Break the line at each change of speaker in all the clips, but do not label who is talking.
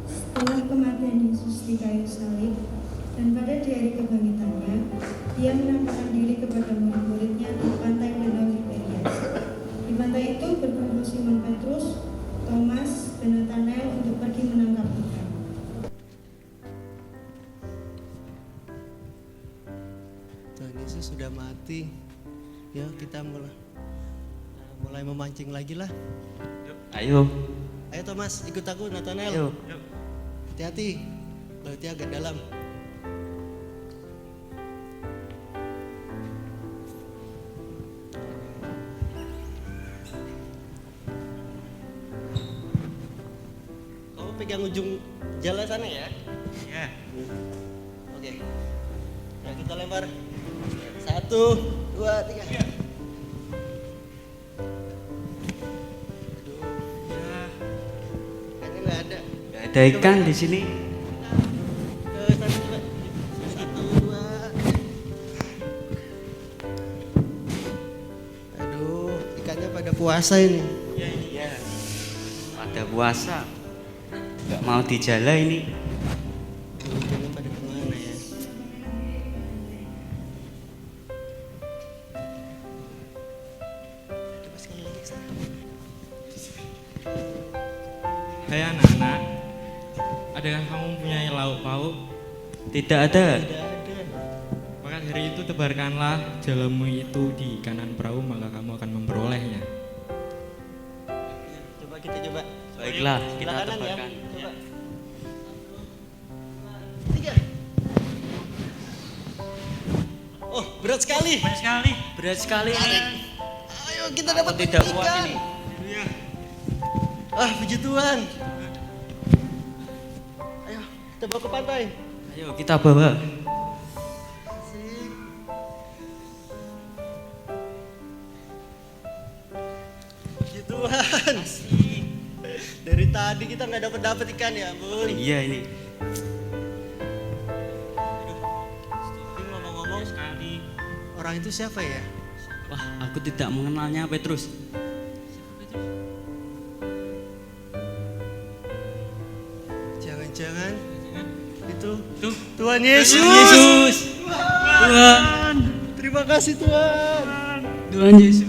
Setelah kematian Yesus di kayu salib dan pada di hari kebangkitannya, dia menampakkan diri kepada murid-muridnya di pantai Danau Tiberias. Di pantai itu berkumpul Simon Petrus, Thomas, dan Nathanael untuk pergi menangkap ikan.
Tuhan Yesus sudah mati. Ya, kita mulai memancing lagi lah.
Ayo.
Ayo Thomas, ikut aku Nathanael.
Ayo.
Hati-hati, lautnya agak dalam. Kamu pegang ujung jala sana ya?
Ya.
Oke. Nah, kita lempar. 1, 2, 3.
Ya.
Aduh, ikannya nggak ada.
Gak ada ikan di sini.
Sana coba. 1, 2. Aduh, ikannya pada puasa ini.
Iya. Pada puasa. Gak mau dijala ini.
Ikannya pada kemana ya? Coba sekali lagi sana.
Hai anak-anak, adakah kamu mempunyai lauk pauk?
Tidak ada.
Tidak ada.
Maka dari itu tebarkanlah jalamu itu di kanan perahu, maka kamu akan memperolehnya.
Coba kita coba.
Baiklah, kita
Sebelah kanan ya.
tebarkan.
Coba. 3. Oh, berat sekali.
Banyak sekali.
Berat sekali ini.
Ayo kita dapat
Tidak
ikan.
kuat ini.
Ah, puji Tuhan. Ayo, kita bawa ke pantai.
Ayo kita bawa.
Asik. Puji Tuhan. Dari tadi kita nggak dapat ikan ya, Bun.
Iya ini.
Tapi ngomong-ngomong,
Sekali.
orang itu siapa ya?
Wah, aku tidak mengenalnya Petrus.
Jangan-jangan itu
Tuh.
Tuhan Yesus.
Yesus. Tuhan.
Terima kasih Tuhan.
Tuhan Yesus.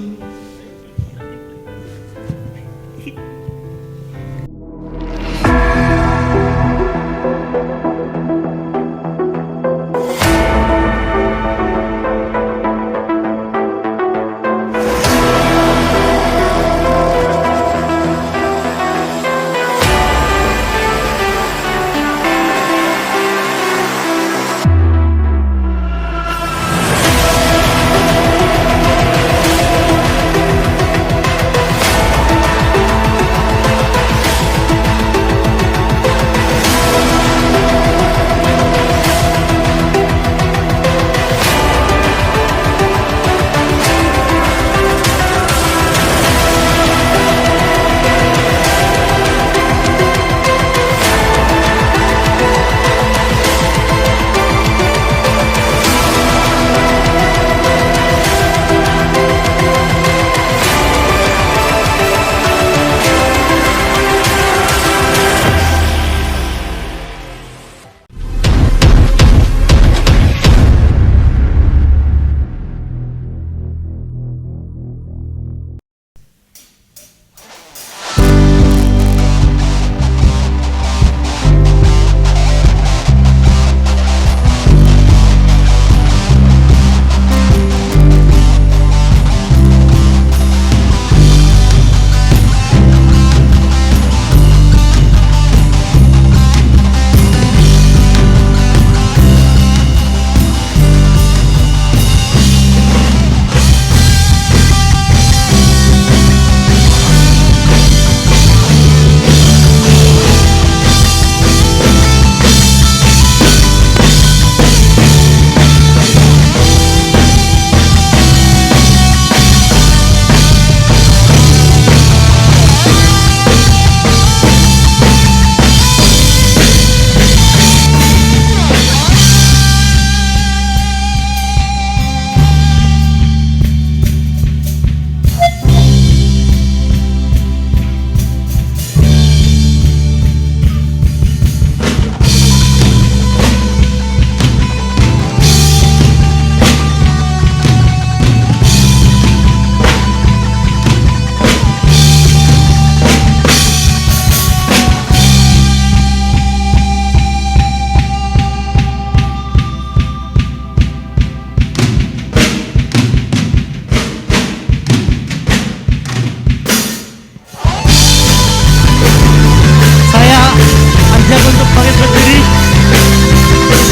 untuk bangkit berdiri.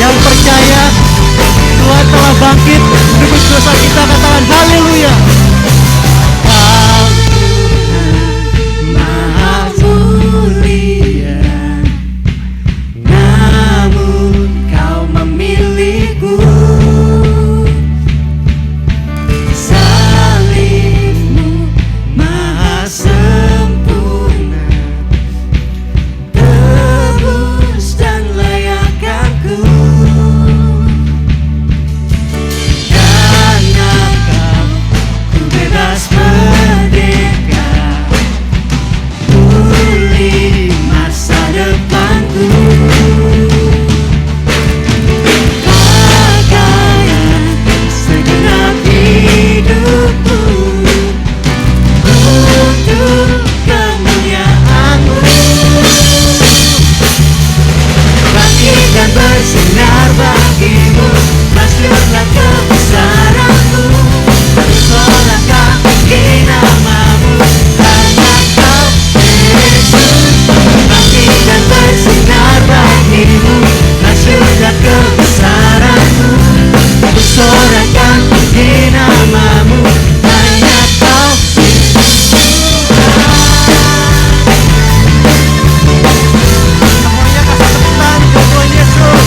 Yang percaya Tuhan telah bangkit menebus dosa kita, katakan haleluya.
Maha mulia, namun kau memilihku. Salibmu maha sempurna, tebus dan layakkanku. Karena kau ku bebas merdeka, pulih masa depanku. Pakaian segenap hidupku untuk kemuliaan-Mu. Bangkit dan bersinar bagi-Mu, masyurlah kebesaran-Mu. Bersorakkan di nama-Mu, hanya Kau Yesus. Bangkit dan bersinar bagi-Mu, masyurlah kebesaran-Mu. Bersorakkan di nama-Mu, hanya Kau Yesus Tuhan.
Semuanya kasih tepuk tangan ke Tuhan Yesus.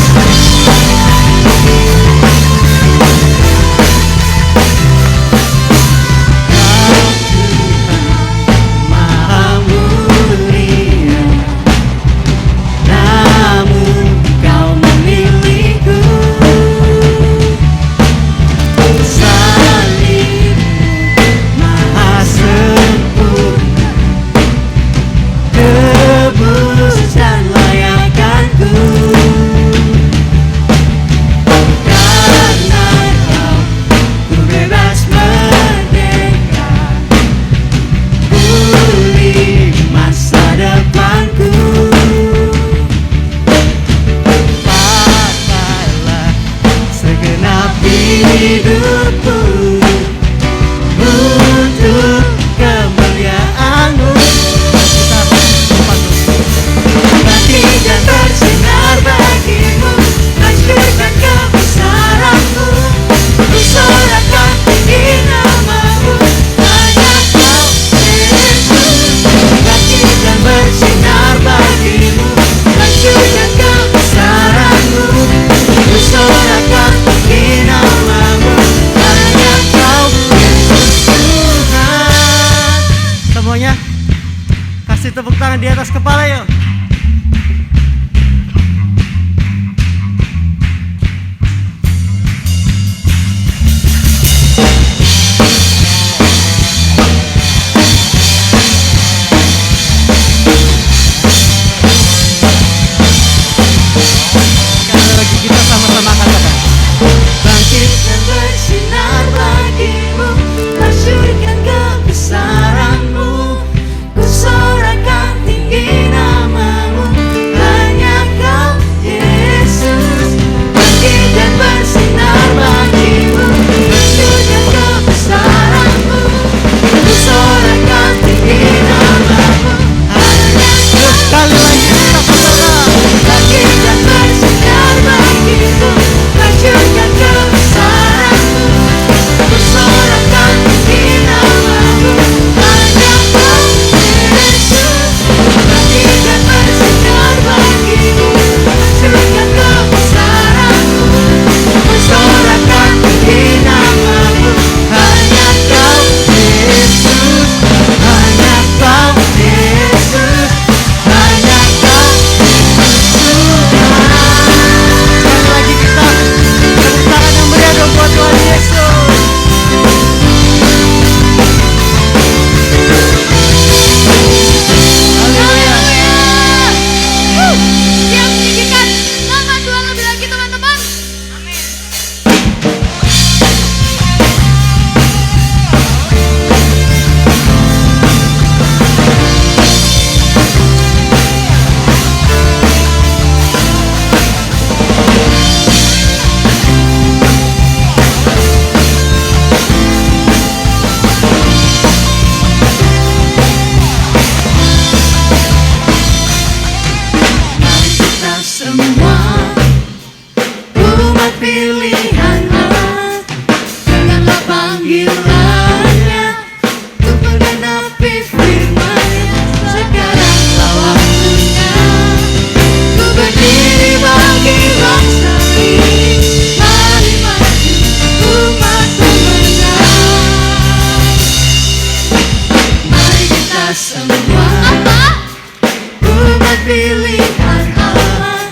pilihan Allah,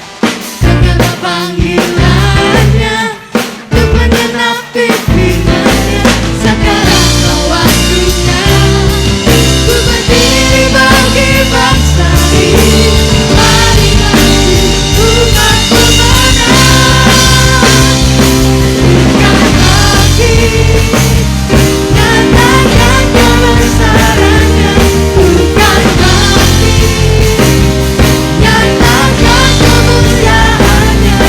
dengarlah panggilannya untuk mengenapi firman-Nya. Sekaranglah waktunya ku berdiri bagi bangsa ini. Marilah umat pemenang, bukan lagi nyatakan kebesarannya, bukan lagi nyatakan kemuliaannya,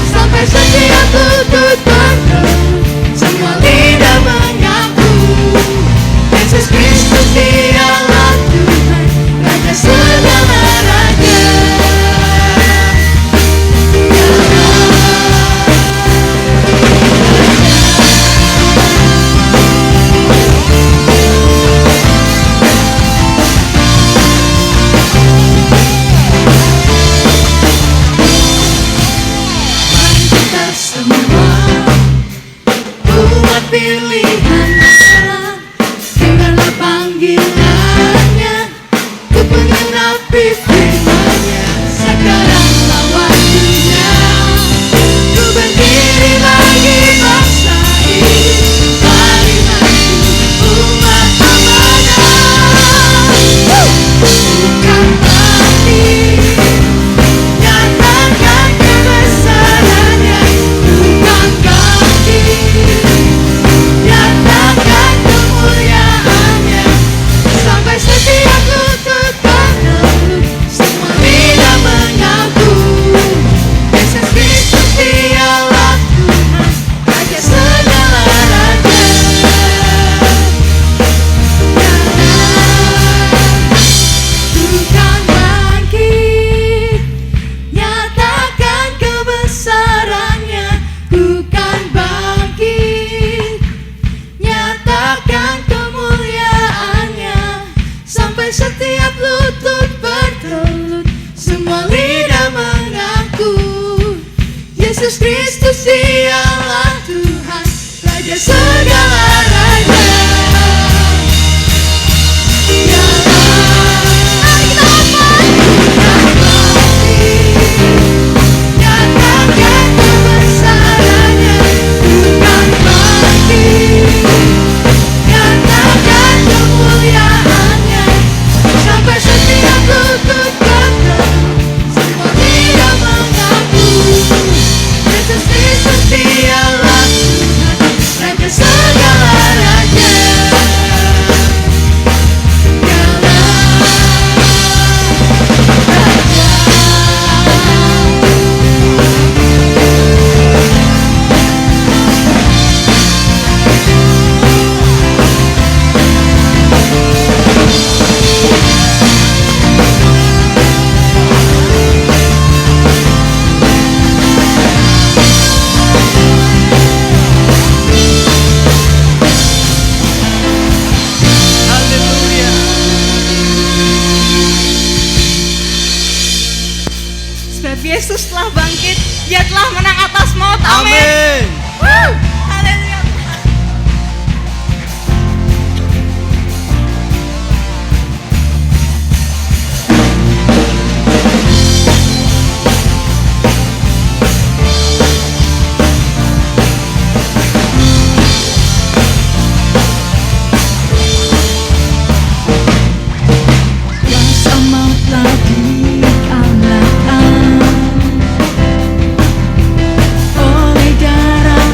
sampai setiap lutut bertelut, semua lidah mengaku Yesus Kristus dialah Tuhan, Raja segala raja. Mari kita semua umat pilihan Allah, dengarlah panggilannya untuk mengenapi firman-Nya. Sekaranglah waktunya ku berdiri bagi bangsa ini. Mari maju umat pemenang, bukan lagi nyatakan kebesarannya, bukan lagi nyatakan kemuliaannya, sampai setiap lutut bertelut, semua lidah mengaku Yesus Kristus dialah Tuhan, Raja segala raja. Bukan bangkit, nyatakan kebesarannya, bukan bangkit, nyatakan kemuliaannya, sampai setiap lutut bertelut, semua lidah mengaku Yesus Kristus dialah Tuhan, Raja segala raja. Nyatakan kebesarannya, bukan bangkit, nyatakan kemuliaannya, sampai setiap lutut bertelut, semua lidah mengaku Yesus Kristus dialah Tuhan, Raja segala raja.
Haleluya.
Sebab Yesus telah bangkit, Dia telah menang atas maut. Amin.
Amin.
Woo! Haleluya.
Kuasa maut telah dikalahkan oleh darah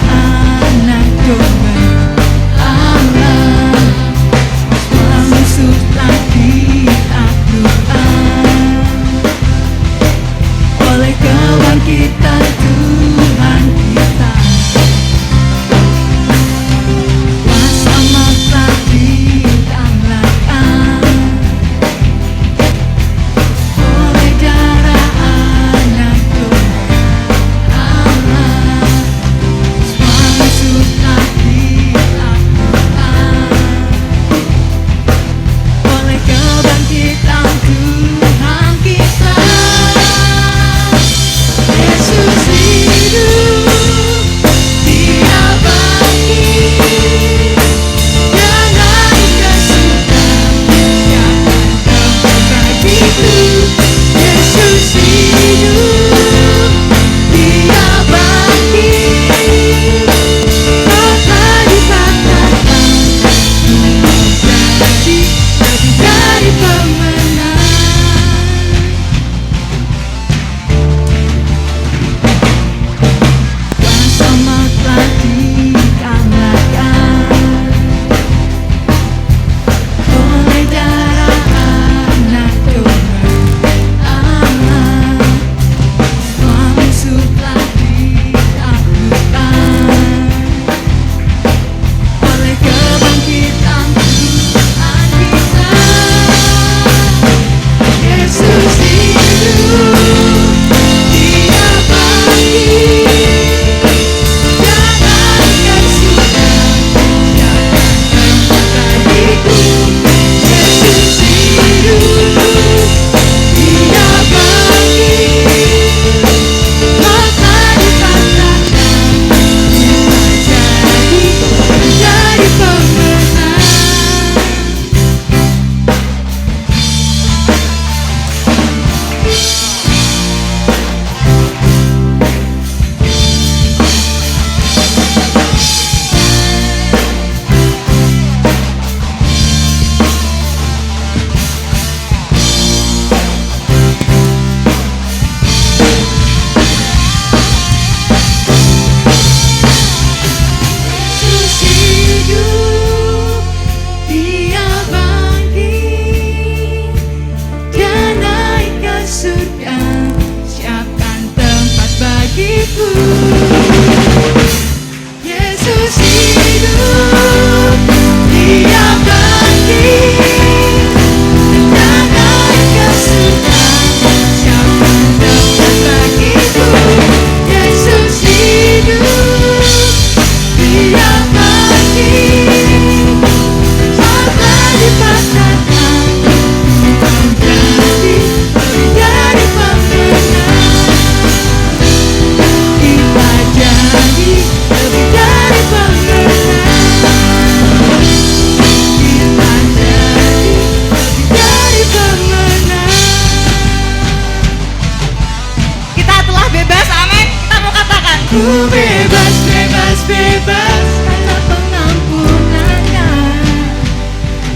Ku bebas, bebas, bebas karena pengampunannya.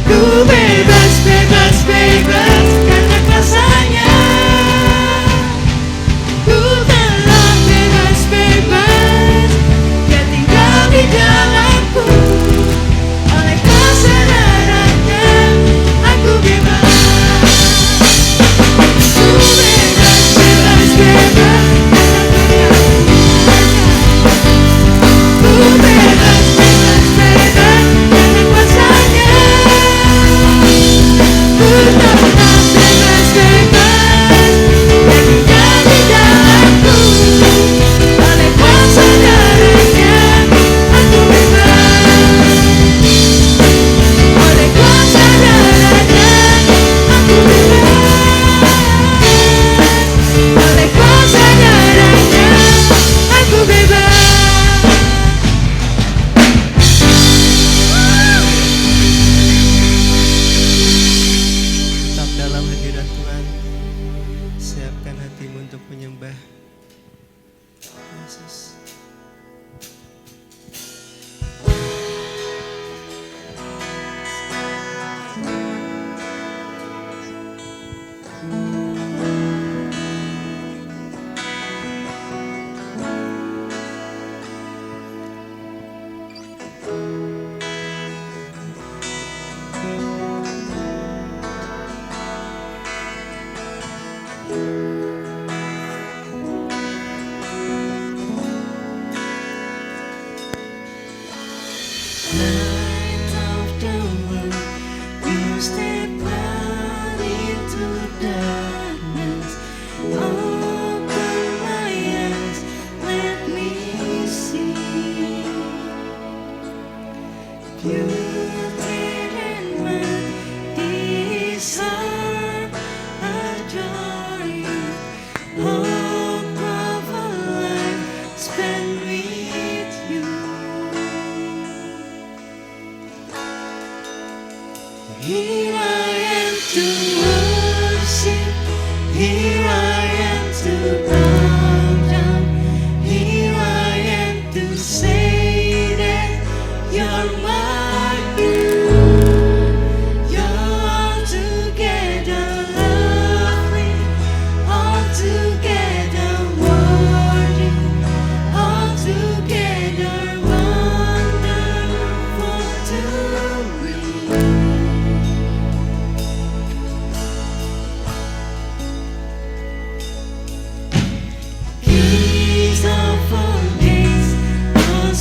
Ku bebas, bebas, bebas karena kasih-Nya. Ku telah bebas, bebas, Dia tinggal di dalamku. Oleh kasih-Nya aku bebas. Ku bebas, bebas, bebas Here I am to worship, here I am to bow down, here I am to say that you're my God. You're altogether lovely, altogether worthy, altogether wonderful to me. Kings of all days, all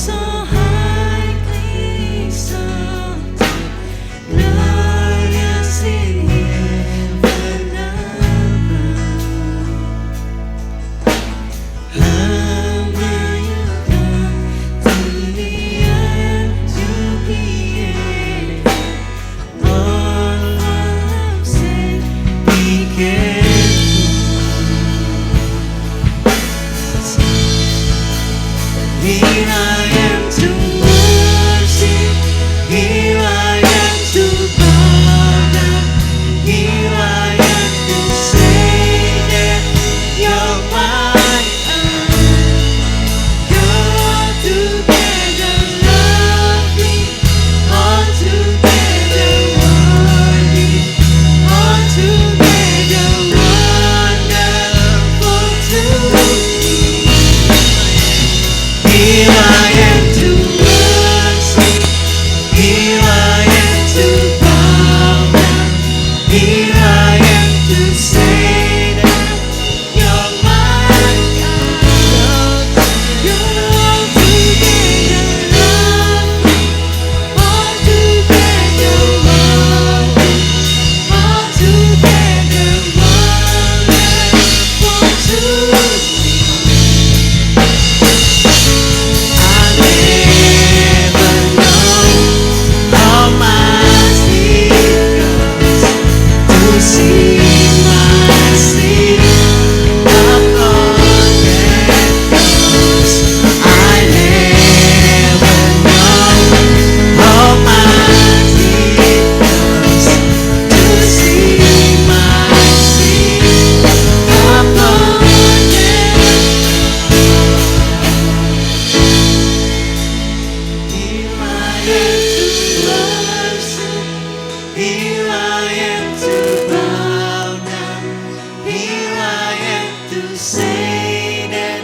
to say that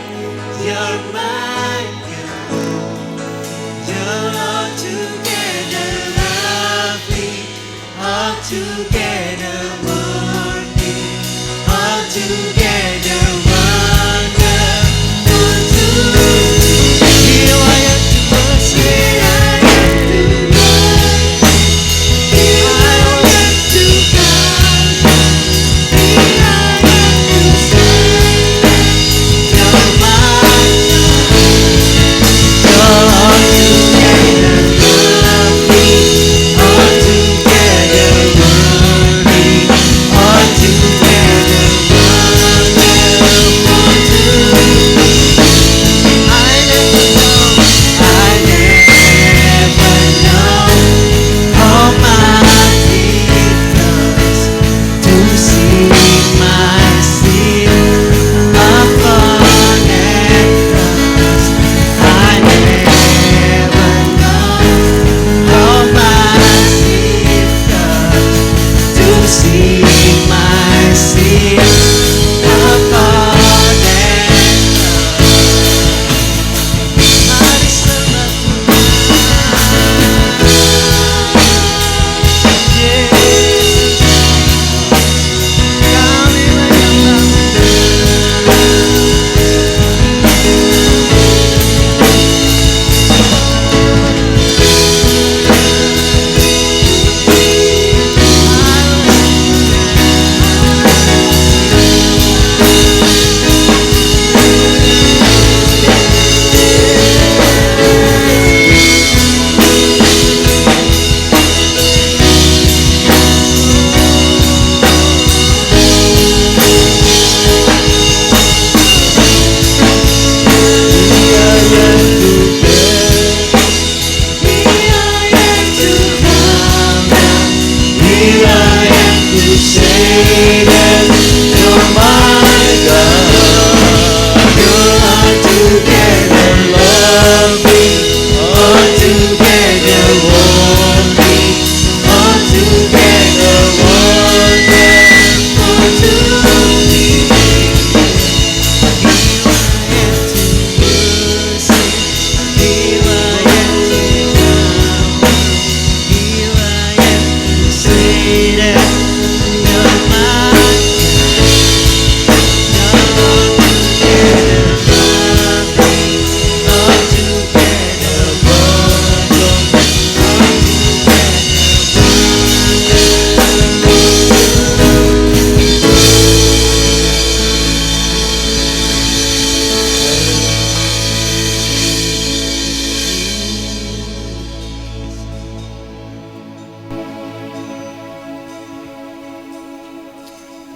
you're my God. You're altogether lovely, altogether worthy, altogether wonderful to me. Here I am to worship.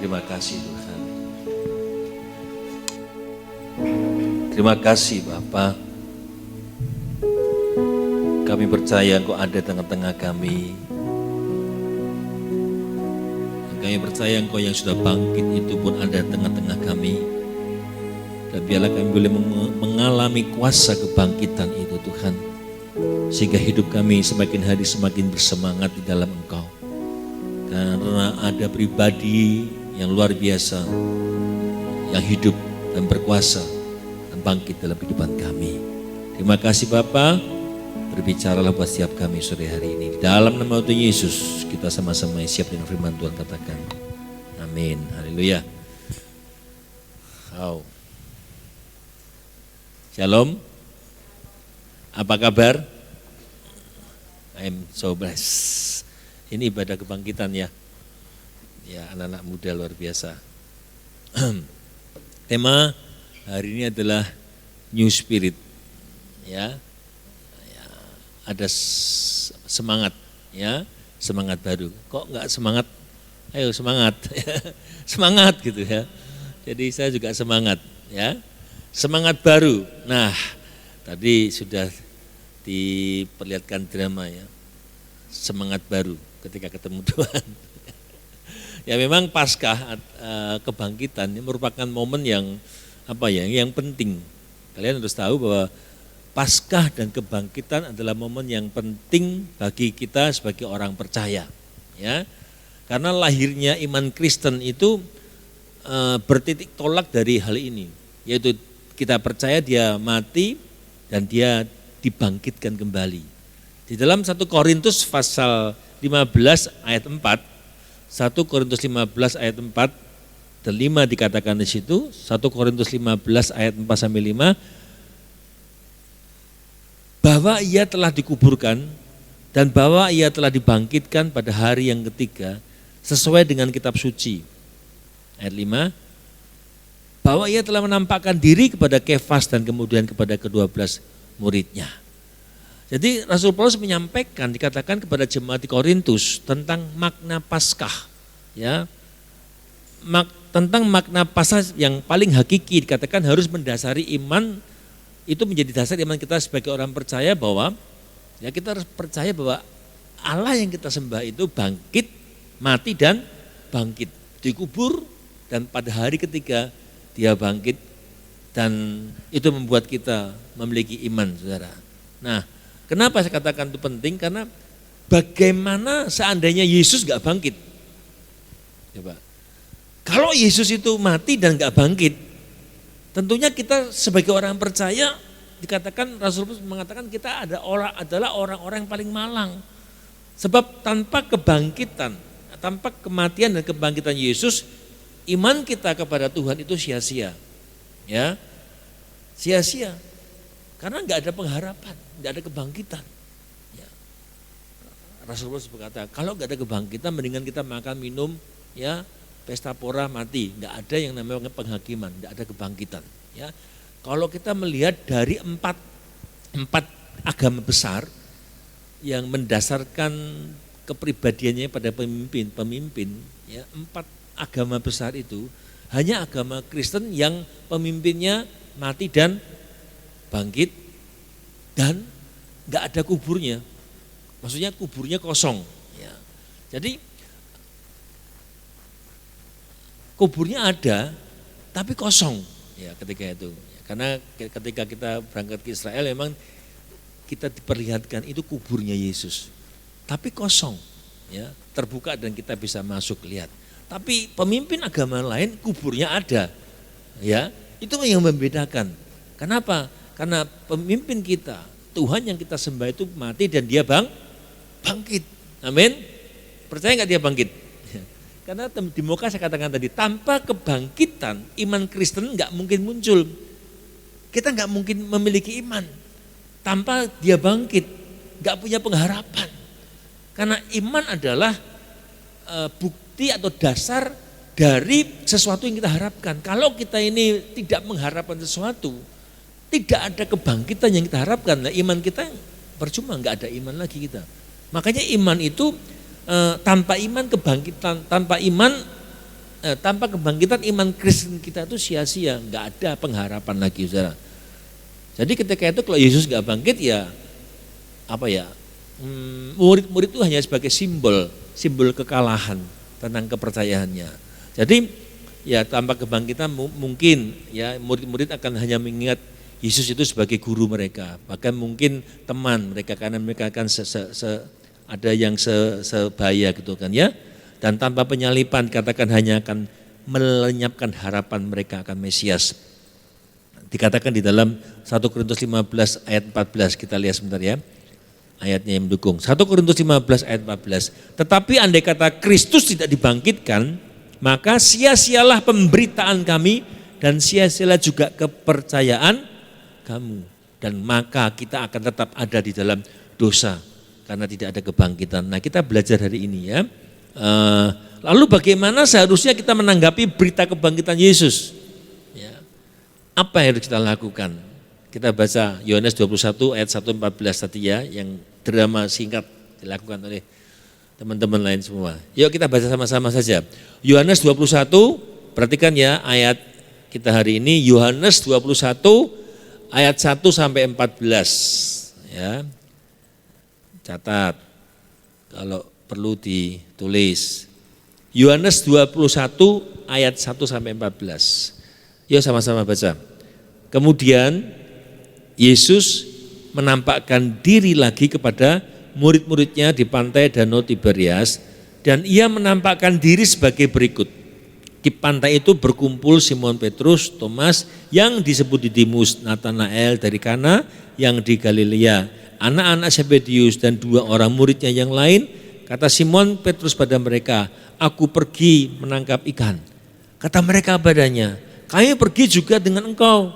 Terima kasih Tuhan. Terima kasih Bapa. Kami percaya Engkau ada tengah-tengah kami. Kami percaya Engkau yang sudah bangkit itu pun ada tengah-tengah kami. Dan biarlah kami boleh mengalami kuasa kebangkitan itu Tuhan. Sehingga hidup kami semakin hari semakin bersemangat di dalam Engkau. Karena ada pribadi yang luar biasa, yang hidup dan berkuasa dan bangkit dalam kehidupan kami. Terima kasih Bapa, berbicaralah buat setiap kami sore hari ini. Di dalam nama Tuhan Yesus, kita sama-sama siap dengan firman Tuhan katakan. Amin, haleluya. Oh. Shalom, apa kabar? I'm so blessed. Ini ibadah kebangkitan ya. Ya, anak-anak muda luar biasa. Tema hari ini adalah New Spirit. Ya, ada semangat, ya, semangat baru. Kok enggak semangat? Ayo semangat, semangat gitu ya. Jadi saya juga semangat, ya, semangat baru. Nah, tadi sudah diperlihatkan drama ya, semangat baru ketika ketemu Tuhan. Ya memang Paskah kebangkitan ini merupakan momen yang yang penting. Kalian harus tahu bahwa Paskah dan kebangkitan adalah momen yang penting bagi kita sebagai orang percaya. Ya, karena lahirnya iman Kristen itu bertitik tolak dari hal ini, yaitu kita percaya dia mati dan dia dibangkitkan kembali. Di dalam 1 Korintus pasal 15 ayat 4, 1 Korintus 15 ayat 4 dan 5 dikatakan di situ, 1 Korintus 15 ayat 4 sampai 5, bahwa ia telah dikuburkan dan bahwa ia telah dibangkitkan pada hari yang ketiga sesuai dengan kitab suci. Ayat 5, bahwa ia telah menampakkan diri kepada Kefas dan kemudian kepada ke-12 muridnya. Jadi Rasul Paulus menyampaikan, dikatakan kepada jemaat di Korintus tentang makna Paskah, ya, tentang makna Paskah yang paling hakiki, dikatakan harus mendasari iman, itu menjadi dasar iman kita sebagai orang percaya bahwa ya kita harus percaya bahwa Allah yang kita sembah itu bangkit, mati dan bangkit, dikubur dan pada hari ketiga dia bangkit, dan itu membuat kita memiliki iman, saudara. Nah, kenapa saya katakan itu penting? Karena bagaimana seandainya Yesus gak bangkit? Coba. Kalau Yesus itu mati dan gak bangkit, tentunya kita sebagai orang percaya, dikatakan Rasul Paulus mengatakan kita adalah orang-orang yang paling malang. Sebab tanpa kebangkitan, tanpa kematian dan kebangkitan Yesus, iman kita kepada Tuhan itu sia-sia. Ya. Sia-sia. Karena enggak ada pengharapan, enggak ada kebangkitan. Ya. Rasul Paulus berkata, kalau enggak ada kebangkitan mendingan kita makan minum, ya, pesta pora mati, enggak ada yang namanya penghakiman, enggak ada kebangkitan, ya. Kalau kita melihat dari empat agama besar yang mendasarkan kepribadiannya pada pemimpin, ya, 4 agama besar itu hanya agama Kristen yang pemimpinnya mati dan bangkit dan enggak ada kuburnya. Maksudnya kuburnya kosong, ya. Jadi kuburnya ada tapi kosong, ya, ketika itu. Karena ketika kita berangkat ke Israel memang kita diperlihatkan itu kuburnya Yesus. Tapi kosong, ya, terbuka dan kita bisa masuk lihat. Tapi pemimpin agama lain kuburnya ada, ya, itu yang membedakan. Kenapa? Karena pemimpin kita, Tuhan yang kita sembah itu mati dan dia bangkit. Amin. Percaya nggak dia bangkit? Karena di muka saya katakan tadi, tanpa kebangkitan iman Kristen nggak mungkin muncul. Kita nggak mungkin memiliki iman tanpa dia bangkit, nggak punya pengharapan. Karena iman adalah bukti atau dasar dari sesuatu yang kita harapkan. Kalau kita ini tidak mengharapkan sesuatu, tidak ada kebangkitan yang kita harapkan, nah iman kita percuma, nggak ada iman lagi kita. Makanya iman itu tanpa iman kebangkitan, tanpa kebangkitan iman Kristen kita itu sia-sia, nggak ada pengharapan lagi, saudara. Jadi ketika itu kalau Yesus nggak bangkit, ya apa ya? Murid-murid itu hanya sebagai simbol kekalahan tentang kepercayaannya. Jadi ya tanpa kebangkitan mungkin ya murid-murid akan hanya mengingat Yesus itu sebagai guru mereka, bahkan mungkin teman mereka, karena mereka akan ada yang sebaya gitu kan, ya. Dan tanpa penyalipan katakan hanya akan melenyapkan harapan mereka akan Mesias. Dikatakan di dalam 1 Korintus 15 ayat 14, kita lihat sebentar ya. Ayatnya yang mendukung. 1 Korintus 15 ayat 14. Tetapi andai kata Kristus tidak dibangkitkan, maka sia-sialah pemberitaan kami dan sia-sialah juga kepercayaan kamu. Dan maka kita akan tetap ada di dalam dosa karena tidak ada kebangkitan. Nah, kita belajar hari ini ya. Lalu bagaimana seharusnya kita menanggapi berita kebangkitan Yesus? Ya. Apa yang harus kita lakukan? Kita baca Yohanes 21 ayat 1-14 tadi ya, yang drama singkat dilakukan oleh teman-teman lain semua. Yuk kita baca sama-sama saja. Yohanes 21, perhatikan ya ayat kita hari ini, Yohanes 21 ayat 1-14 ya. Catat kalau perlu ditulis. Yohanes 21 ayat 1-14. Yuk sama-sama baca. Kemudian Yesus menampakkan diri lagi kepada murid-muridnya di pantai Danau Tiberias, dan ia menampakkan diri sebagai berikut. Di pantai itu berkumpul Simon Petrus, Thomas yang disebut Didimus, Nathanael dari Kana yang di Galilea, anak-anak Zebedius dan 2 orang muridnya yang lain. Kata Simon Petrus pada mereka, aku pergi menangkap ikan. Kata mereka padanya, kami pergi juga dengan engkau.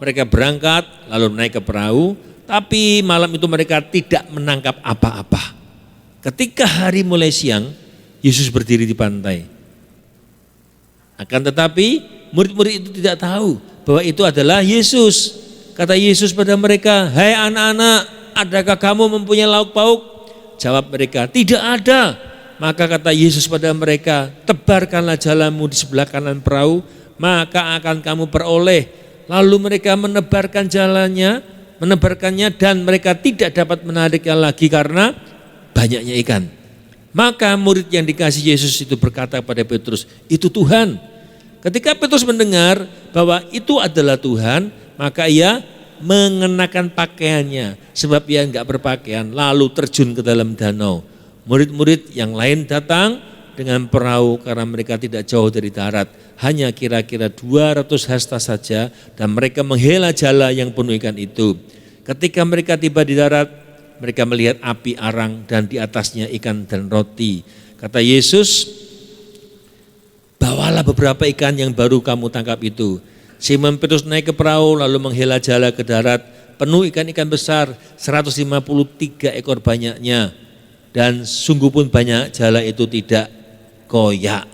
Mereka berangkat lalu naik ke perahu, tapi malam itu mereka tidak menangkap apa-apa. Ketika hari mulai siang, Yesus berdiri di pantai. Akan tetapi murid-murid itu tidak tahu bahwa itu adalah Yesus. Kata Yesus pada mereka, hai anak-anak, adakah kamu mempunyai lauk pauk? Jawab mereka, tidak ada. Maka kata Yesus pada mereka, tebarkanlah jalamu di sebelah kanan perahu, maka akan kamu peroleh. Lalu mereka menebarkannya dan mereka tidak dapat menariknya lagi karena banyaknya ikan. Maka murid yang dikasih Yesus itu berkata kepada Petrus, itu Tuhan. Ketika Petrus mendengar bahwa itu adalah Tuhan, maka ia mengenakan pakaiannya, sebab ia enggak berpakaian, lalu terjun ke dalam danau. Murid-murid yang lain datang dengan perahu karena mereka tidak jauh dari darat, hanya kira-kira 200 hasta saja, dan mereka menghela jala yang penuh ikan itu. Ketika mereka tiba di darat, mereka melihat api arang dan di atasnya ikan dan roti. Kata Yesus, bawalah beberapa ikan yang baru kamu tangkap itu. Simon Petrus naik ke perahu lalu menghela jala ke darat, penuh ikan-ikan besar, 153 ekor banyaknya. Dan sungguh pun banyak jala itu tidak koyak.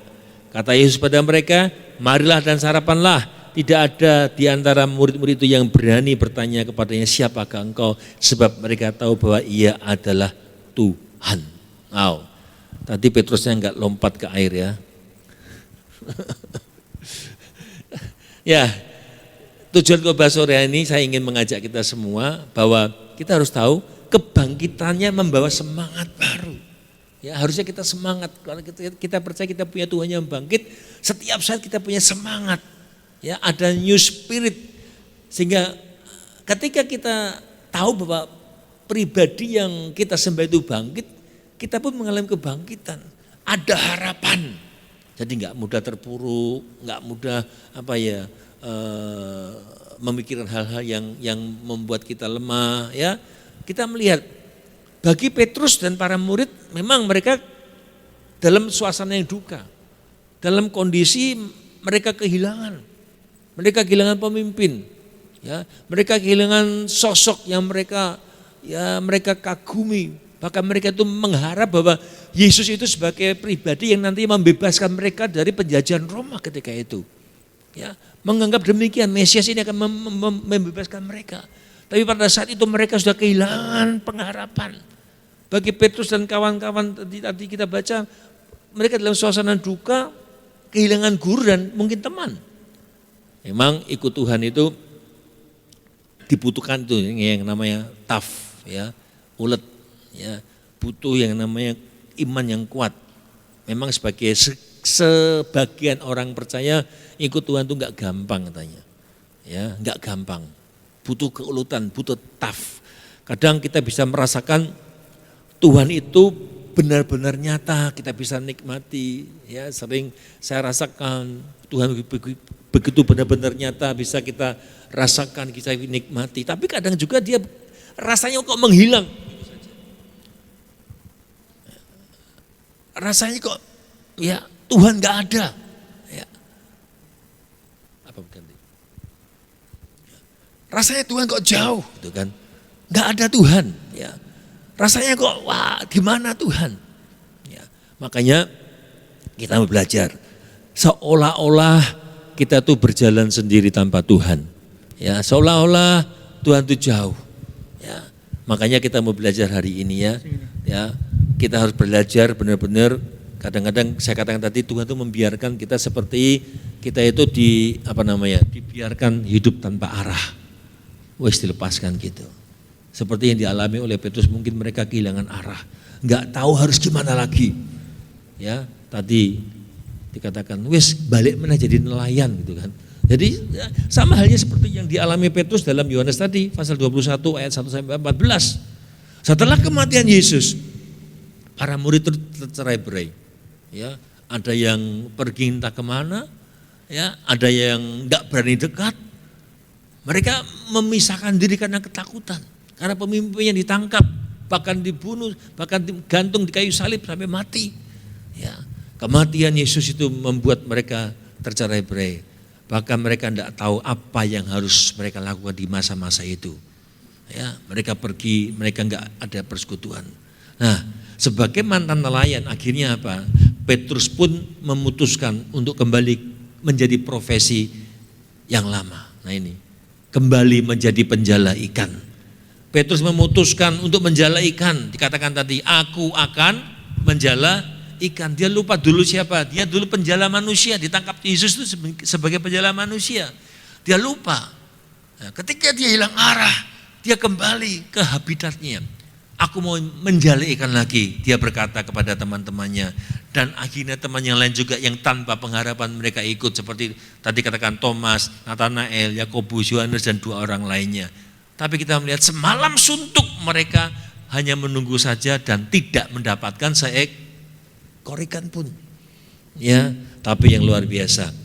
Kata Yesus pada mereka, marilah dan sarapanlah. Tidak ada di antara murid-murid itu yang berani bertanya kepadanya, siapakah engkau? Sebab mereka tahu bahwa ia adalah Tuhan. Tadi Petrusnya enggak lompat ke air ya. Ya, tujuan khotbah sore ini saya ingin mengajak kita semua bahwa kita harus tahu kebangkitannya membawa semangat baru. Ya, harusnya kita semangat. Kalau kita percaya kita punya Tuhan yang bangkit, setiap saat kita punya semangat. Ya, ada new spirit, sehingga ketika kita tahu bahwa pribadi yang kita sembah itu bangkit, kita pun mengalami kebangkitan, ada harapan. Jadi nggak mudah terpuruk, nggak mudah memikirkan hal-hal yang membuat kita lemah. Ya, kita melihat bagi Petrus dan para murid, memang mereka dalam suasana yang duka, dalam kondisi mereka kehilangan. Mereka kehilangan pemimpin, ya, mereka kehilangan sosok yang mereka kagumi. Bahkan mereka itu mengharap bahwa Yesus itu sebagai pribadi yang nanti membebaskan mereka dari penjajahan Roma ketika itu. Ya, menganggap demikian Mesias ini akan membebaskan mereka. Tapi pada saat itu mereka sudah kehilangan pengharapan. Bagi Petrus dan kawan-kawan tadi kita baca, mereka dalam suasana duka, kehilangan guru dan mungkin teman. Memang ikut Tuhan itu dibutuhkan itu yang namanya tough, ya, ulet, ya, butuh yang namanya iman yang kuat. Memang sebagai sebagian orang percaya ikut Tuhan itu enggak gampang katanya, ya, enggak gampang, butuh keuletan, butuh tough. Kadang kita bisa merasakan Tuhan itu benar-benar nyata, kita bisa nikmati, ya, sering saya rasakan Tuhan begitu benar-benar nyata bisa kita rasakan, kita nikmati. Tapi kadang juga dia rasanya kok menghilang. Rasanya kok ya Tuhan gak ada. Ya. Apa ganti? Rasanya Tuhan kok jauh, gitu kan? Gak ada Tuhan. Ya. Rasanya kok wah gimana Tuhan? Ya. Makanya kita mau belajar seolah-olah kita tuh berjalan sendiri tanpa Tuhan, ya, seolah-olah Tuhan itu jauh, ya. Makanya kita mau belajar hari ini ya, kita harus belajar benar-benar. Kadang-kadang saya katakan tadi Tuhan itu membiarkan kita seperti kita itu dibiarkan hidup tanpa arah, dilepaskan gitu. Seperti yang dialami oleh Petrus, mungkin mereka kehilangan arah, nggak tahu harus gimana lagi, ya. Tadi dikatakan, balik mana jadi nelayan gitu kan. Jadi sama halnya seperti yang dialami Petrus dalam Yohanes tadi, pasal 21 ayat 1-14. Setelah kematian Yesus, para murid tercerai-berai. Ya, ada yang pergi entah kemana, ya, ada yang tidak berani dekat. Mereka memisahkan diri karena ketakutan, karena pemimpinnya ditangkap, bahkan dibunuh, bahkan digantung di kayu salib sampai mati. Ya, kematian Yesus itu membuat mereka tercerai-berai. Bahkan mereka tidak tahu apa yang harus mereka lakukan di masa-masa itu. Ya, mereka pergi, mereka enggak ada persekutuan. Nah, sebagai mantan nelayan akhirnya apa? Petrus pun memutuskan untuk kembali menjadi profesi yang lama. Nah ini, kembali menjadi penjala ikan. Petrus memutuskan untuk menjala ikan. Dikatakan tadi, aku akan menjala ikan. Dia lupa dulu siapa? Dia dulu penjala manusia, ditangkap Yesus itu sebagai penjala manusia. Dia lupa. Nah, ketika dia hilang arah, dia kembali ke habitatnya. Aku mau menjala ikan lagi, dia berkata kepada teman-temannya. Dan akhirnya teman yang lain juga yang tanpa pengharapan mereka ikut. Seperti tadi katakan Thomas, Nathanael, Yakobus, Yohanes dan 2 orang lainnya. Tapi kita melihat semalam suntuk mereka hanya menunggu saja dan tidak mendapatkan seekor ikan pun. Ya, tapi yang luar biasa.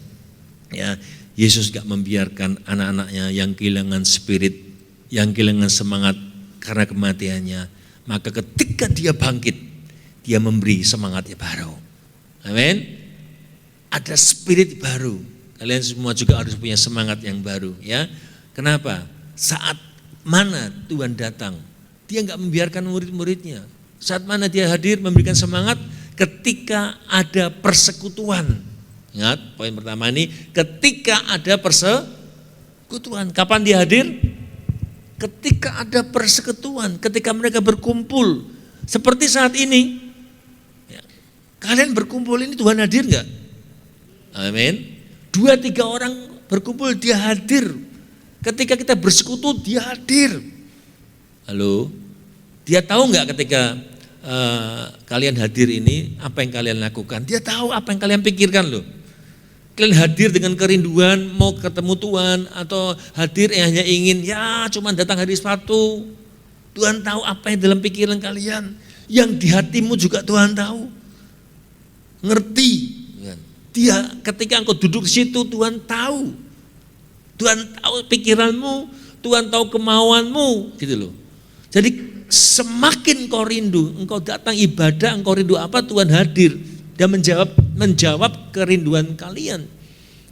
Ya, Yesus gak membiarkan anak-anaknya yang kehilangan spirit, yang kehilangan semangat karena kematiannya. Maka ketika dia bangkit, dia memberi semangat yang baru. Amin. Ada spirit baru. Kalian semua juga harus punya semangat yang baru, ya. Kenapa? Saat mana Tuhan datang, dia enggak membiarkan murid-muridnya. Saat mana dia hadir memberikan semangat? Ketika ada persekutuan. Ingat, poin pertama ini, ketika ada persekutuan. Kapan dia hadir? Ketika ada persekutuan, ketika mereka berkumpul. Seperti saat ini. Ya. Kalian berkumpul ini Tuhan hadir enggak? Amin. 2-3 orang berkumpul, dia hadir. Ketika kita bersekutu, dia hadir. Halo? Dia tahu enggak ketika kalian hadir ini, apa yang kalian lakukan? Dia tahu apa yang kalian pikirkan loh. Kalian hadir dengan kerinduan mau ketemu Tuhan, atau hadir yang hanya ingin ya cuma datang hari Sabtu. Tuhan tahu apa yang dalam pikiran kalian, yang di hatimu juga Tuhan tahu, ngerti. Dia ketika engkau duduk di situ, Tuhan tahu, Tuhan tahu pikiranmu, Tuhan tahu kemauanmu, gitu loh. Jadi semakin kau rindu, engkau datang ibadah, engkau rindu apa, Tuhan hadir. Dia menjawab kerinduan kalian.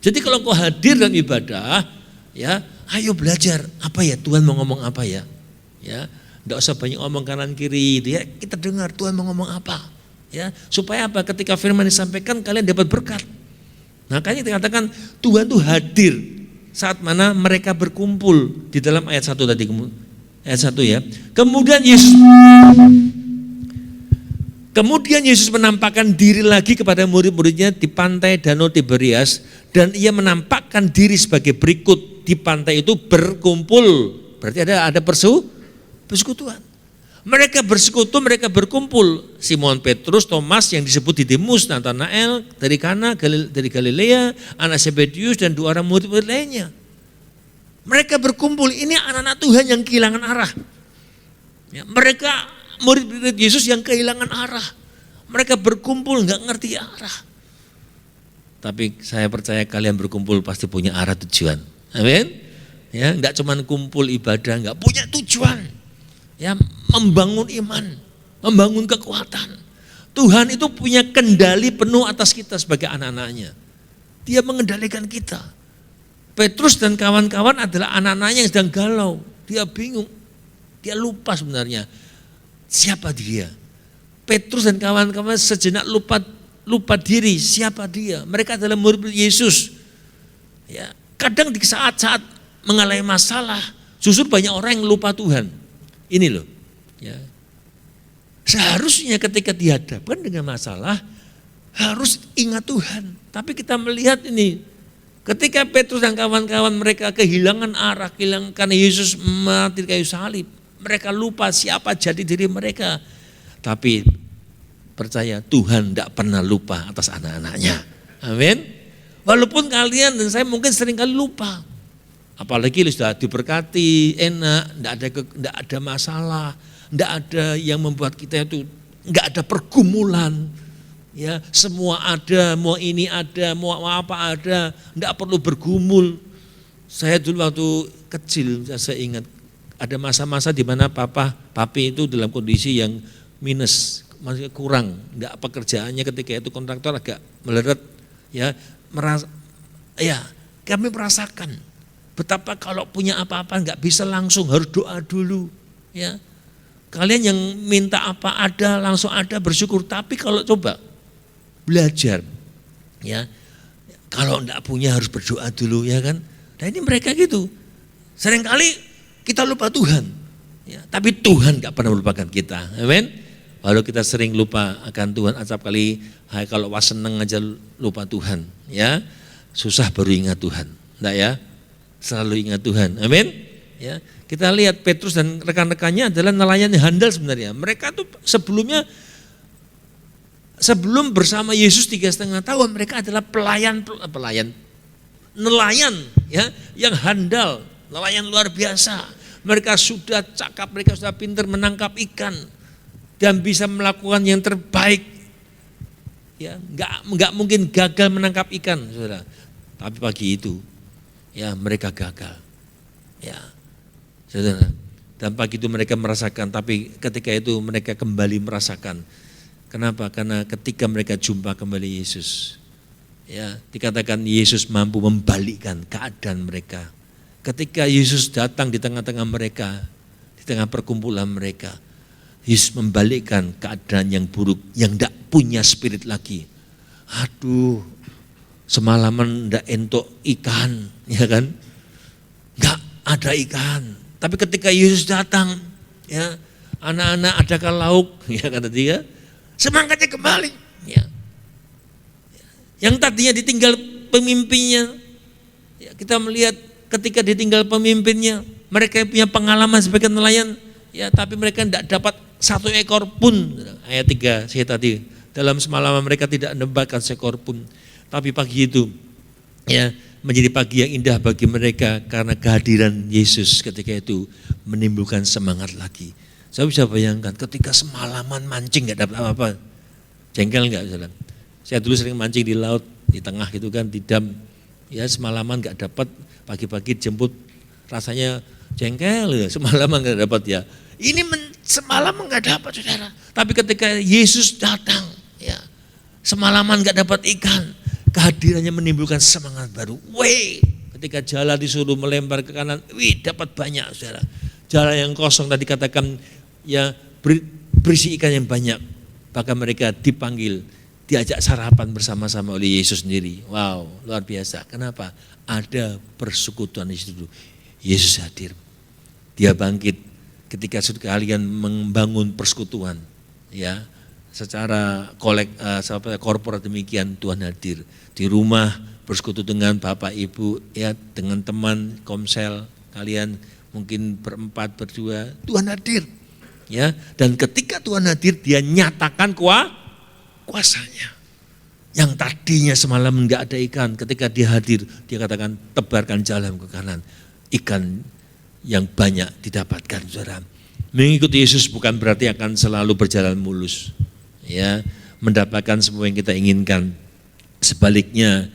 Jadi kalau kau hadir dalam ibadah, ya, ayo belajar apa ya Tuhan mau ngomong apa ya, ya, enggak usah banyak ngomong kanan kiri, ya, kita dengar Tuhan mau ngomong apa, ya, supaya apa? Ketika firman disampaikan kalian dapat berkat. Makanya dikatakan Tuhan tuh hadir saat mana mereka berkumpul di dalam ayat 1 tadi, ayat 1 ya. Kemudian Yesus menampakkan diri lagi kepada murid-muridnya di pantai Danau Tiberias, dan ia menampakkan diri sebagai berikut. Di pantai itu berkumpul, berarti ada persekutuan. Mereka bersekutu, mereka berkumpul. Simon Petrus, Thomas yang disebut Didimus, Nathanael dari Kana dari Galilea, anak Zebedius dan 2 orang murid-murid lainnya. Mereka berkumpul, ini anak-anak Tuhan yang kehilangan arah. Ya, mereka murid-murid Yesus yang kehilangan arah. Mereka berkumpul enggak ngerti arah. Tapi saya percaya kalian berkumpul pasti punya arah tujuan. Amin. Ya, enggak cuma kumpul ibadah, enggak punya tujuan. Ya, membangun iman, membangun kekuatan. Tuhan itu punya kendali penuh atas kita sebagai anak-anaknya. Dia mengendalikan kita. Petrus dan kawan-kawan adalah anak-anaknya yang sedang galau. Dia bingung. Dia lupa sebenarnya siapa dia. Petrus dan kawan-kawan sejenak lupa diri siapa dia. Mereka adalah murid Yesus. Ya, kadang di saat-saat mengalami masalah, justru banyak orang yang lupa Tuhan. Ini loh. Ya. Seharusnya ketika dihadapkan dengan masalah harus ingat Tuhan. Tapi kita melihat ini, ketika Petrus dan kawan-kawan mereka kehilangan arah, karena Yesus mati di kayu salib. Mereka lupa siapa jadi diri mereka. Tapi percaya Tuhan tidak pernah lupa atas anak-anaknya. Amin. Walaupun kalian dan saya mungkin sering kali lupa. Apalagi sudah diberkati, enak, tidak ada masalah, tidak ada yang membuat kita itu, tidak ada pergumulan. Ya, semua ada, mau ini ada, mau apa ada, enggak perlu bergumul. Saya dulu waktu kecil, saya ingat ada masa-masa di mana papi itu dalam kondisi yang minus, masih kurang, enggak pekerjaannya ketika itu kontraktor agak meleret, ya, kami merasakan betapa kalau punya apa-apa enggak bisa langsung, harus doa dulu, ya. Kalian yang minta apa ada, langsung ada, bersyukur. Tapi kalau coba belajar, ya, kalau enggak punya harus berdoa dulu, ya kan. Nah ini mereka gitu, seringkali kita lupa Tuhan, ya, tapi Tuhan enggak pernah melupakan kita, amin. Walau kita sering lupa akan Tuhan, acap kali kalau was seneng aja lupa Tuhan, ya, susah baru ingat Tuhan, enggak ya, selalu ingat Tuhan, amin. Ya, kita lihat Petrus dan rekan-rekannya adalah nelayan yang handal sebenarnya. Mereka tuh sebelum bersama Yesus 3,5 tahun, mereka adalah nelayan, ya, yang handal, nelayan luar biasa. Mereka sudah cakap, mereka sudah pintar menangkap ikan dan bisa melakukan yang terbaik. Ya, enggak mungkin gagal menangkap ikan, saudara. Tapi pagi itu, ya, mereka gagal. Ya, saudara. Dan pagi itu mereka merasakan, tapi ketika itu mereka kembali merasakan. Kenapa? Karena ketika mereka jumpa kembali Yesus, ya, dikatakan Yesus mampu membalikkan keadaan mereka. Ketika Yesus datang di tengah-tengah mereka, di tengah perkumpulan mereka, Yesus membalikkan keadaan yang buruk, yang tidak punya spirit lagi. Aduh, semalaman tidak entok ikan, ya kan? Enggak ada ikan. Tapi ketika Yesus datang, ya, anak-anak adakan lauk, ya kata dia, semangatnya kembali. Ya. Yang tadinya ditinggal pemimpinnya, ya, kita melihat ketika ditinggal pemimpinnya, mereka punya pengalaman sebagai nelayan, ya, tapi mereka tidak dapat satu ekor pun. Ayat 3 saya tadi, dalam semalaman mereka tidak mendapatkan seekor pun. Tapi pagi itu, ya, menjadi pagi yang indah bagi mereka karena kehadiran Yesus ketika itu menimbulkan semangat lagi. Saya bisa bayangkan ketika semalaman mancing nggak dapat apa-apa, jengkel nggak jalan. Saya dulu sering mancing di laut, di tengah gitu kan, di dam, ya, semalaman nggak dapat, pagi-pagi jemput, rasanya jengkel, ya, semalaman nggak dapat, ya. Ini semalaman nggak dapat, saudara. Tapi ketika Yesus datang, ya, semalaman nggak dapat ikan, kehadirannya menimbulkan semangat baru. Weh, ketika jalan disuruh melempar ke kanan, wih, dapat banyak, saudara. Jalan yang kosong tadi katakan, ya, berisi ikan yang banyak. Bahkan mereka dipanggil, diajak sarapan bersama-sama oleh Yesus sendiri. Wow, luar biasa. Kenapa? Ada persekutuan di situ. Yesus hadir. Dia bangkit ketika kalian membangun persekutuan, ya. Secara korporat demikian Tuhan hadir di rumah, bersekutu dengan Bapak Ibu, ya, dengan teman komsel kalian mungkin berempat berdua, Tuhan hadir, ya. Dan ketika Tuhan hadir, Dia nyatakan kuasanya. Yang tadinya semalam enggak ada ikan, ketika Dia hadir, Dia katakan tebarkan jalan ke kanan, ikan yang banyak didapatkan, saudara. Mengikuti Yesus bukan berarti akan selalu berjalan mulus, ya, mendapatkan semua yang kita inginkan. Sebaliknya